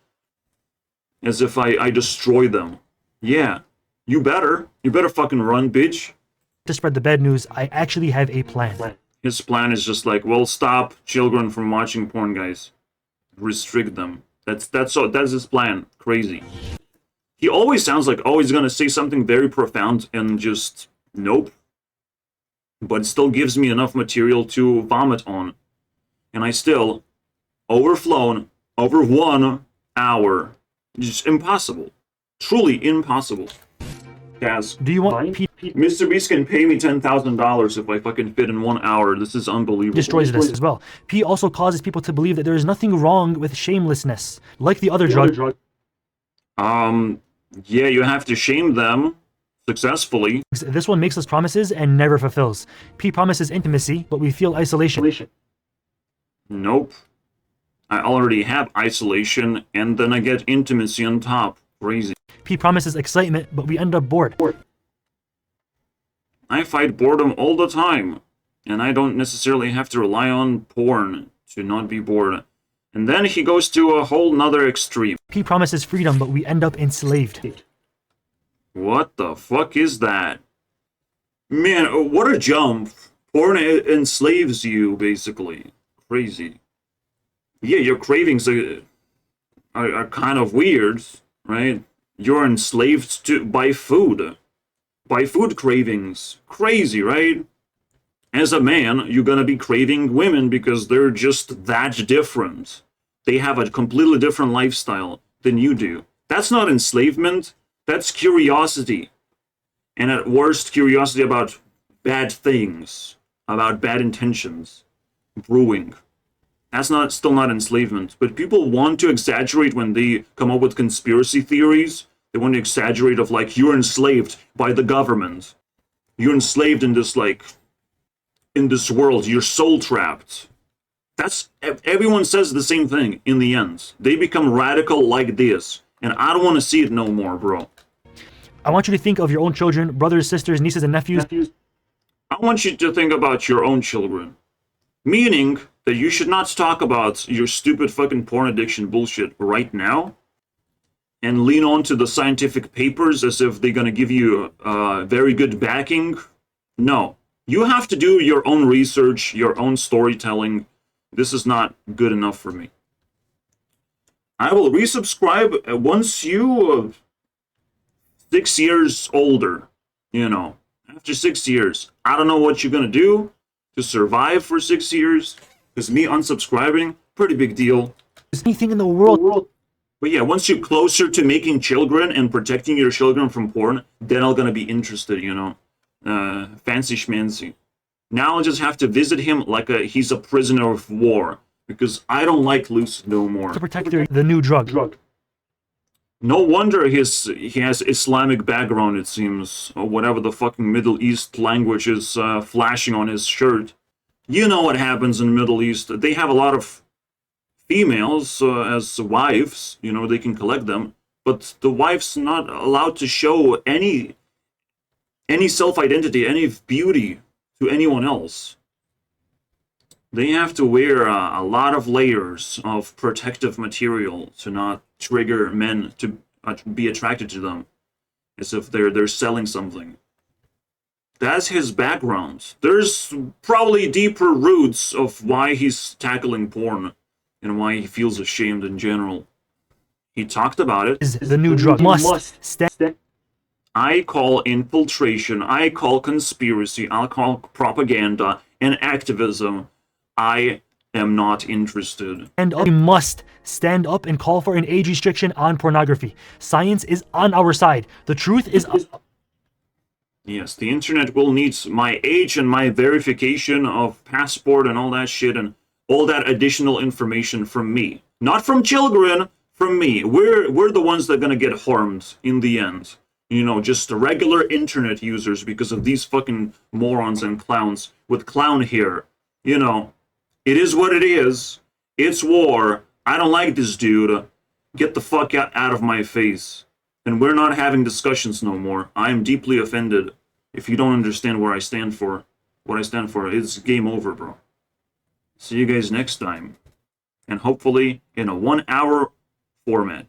Speaker 1: As if I destroy them. Yeah. You better fucking run, bitch.
Speaker 2: To spread the bad news, I actually have a plan.
Speaker 1: His plan is just like, well, stop children from watching porn, guys. Restrict them. That's his plan. Crazy. He always sounds like, oh, he's gonna say something very profound, and just nope. But it still gives me enough material to vomit on. And I still overflown over 1 hour. Just impossible. Truly impossible. Kaz,
Speaker 2: Do you want
Speaker 1: Mr. Beast can pay me $10,000 if I fucking fit in 1 hour. This is unbelievable.
Speaker 2: destroys this as well. P also causes people to believe that there is nothing wrong with shamelessness, like the other drug.
Speaker 1: Yeah, you have to shame them successfully.
Speaker 2: This one makes us promises and never fulfills. P promises intimacy, but we feel isolation.
Speaker 1: Nope. I already have isolation, and then I get intimacy on top. Crazy.
Speaker 2: P promises excitement, but we end up bored.
Speaker 1: I fight boredom all the time, and I don't necessarily have to rely on porn to not be bored. And then he goes to a whole nother extreme.
Speaker 2: P promises freedom, but we end up enslaved.
Speaker 1: What the fuck is that? Man, what a jump. Porn enslaves you, basically. Crazy. Yeah, your cravings are kind of weird, right? You're enslaved by food. By food cravings. Crazy, right? As a man, you're gonna be craving women because they're just that different. They have a completely different lifestyle than you do. That's not enslavement. That's curiosity. And at worst, curiosity about bad things. About bad intentions. Brewing. That's still not enslavement. But people want to exaggerate when they come up with conspiracy theories. They want to exaggerate of like, you're enslaved by the government. You're enslaved in this in this world. You're soul trapped. Everyone says the same thing in the end. They become radical like this. And I don't want to see it no more, bro.
Speaker 2: I want you to think of your own children, brothers, sisters, nieces, and nephews.
Speaker 1: I want you to think about your own children. Meaning that you should not talk about your stupid fucking porn addiction bullshit right now and lean on to the scientific papers as if they're gonna give you very good backing. No. You have to do your own research, your own storytelling. This is not good enough for me. I will resubscribe once you 6 years older, you know. After 6 years. I don't know what you're gonna do to survive for 6 years. Because me unsubscribing, pretty big deal.
Speaker 2: Anything in the world.
Speaker 1: But yeah, once you're closer to making children and protecting your children from porn, then I'm gonna be interested, you know. Fancy schmancy. Now I'll just have to visit him like he's a prisoner of war. Because I don't like Lucid no more.
Speaker 2: To protect the new drug.
Speaker 1: No wonder he has Islamic background, it seems. Or whatever the fucking Middle East language is flashing on his shirt. You know what happens in the Middle East. They have a lot of females as wives. You know, they can collect them. But the wife's not allowed to show any self-identity, any beauty to anyone else. They have to wear a lot of layers of protective material to not trigger men to be attracted to them, as if they're selling something. That's his background. There's probably deeper roots of why he's tackling porn and why he feels ashamed in general. He talked about it.
Speaker 2: Is the new drug must stand.
Speaker 1: I call infiltration, I call conspiracy, I call propaganda and activism. I am not interested.
Speaker 2: And we must stand up and call for an age restriction on pornography. Science is on our side. The truth is...
Speaker 1: Yes, the internet will need my age and my verification of passport and all that shit and all that additional information from me. Not from children, from me. We're the ones that are gonna get harmed in the end. You know, just the regular internet users because of these fucking morons and clowns with clown hair. You know, it is what it is. It's war. I don't like this dude. Get the fuck out of my face. And we're not having discussions no more. I am deeply offended. If you don't understand where I stand for, what I stand for, it's game over, bro. See you guys next time. And hopefully in a 1 hour format.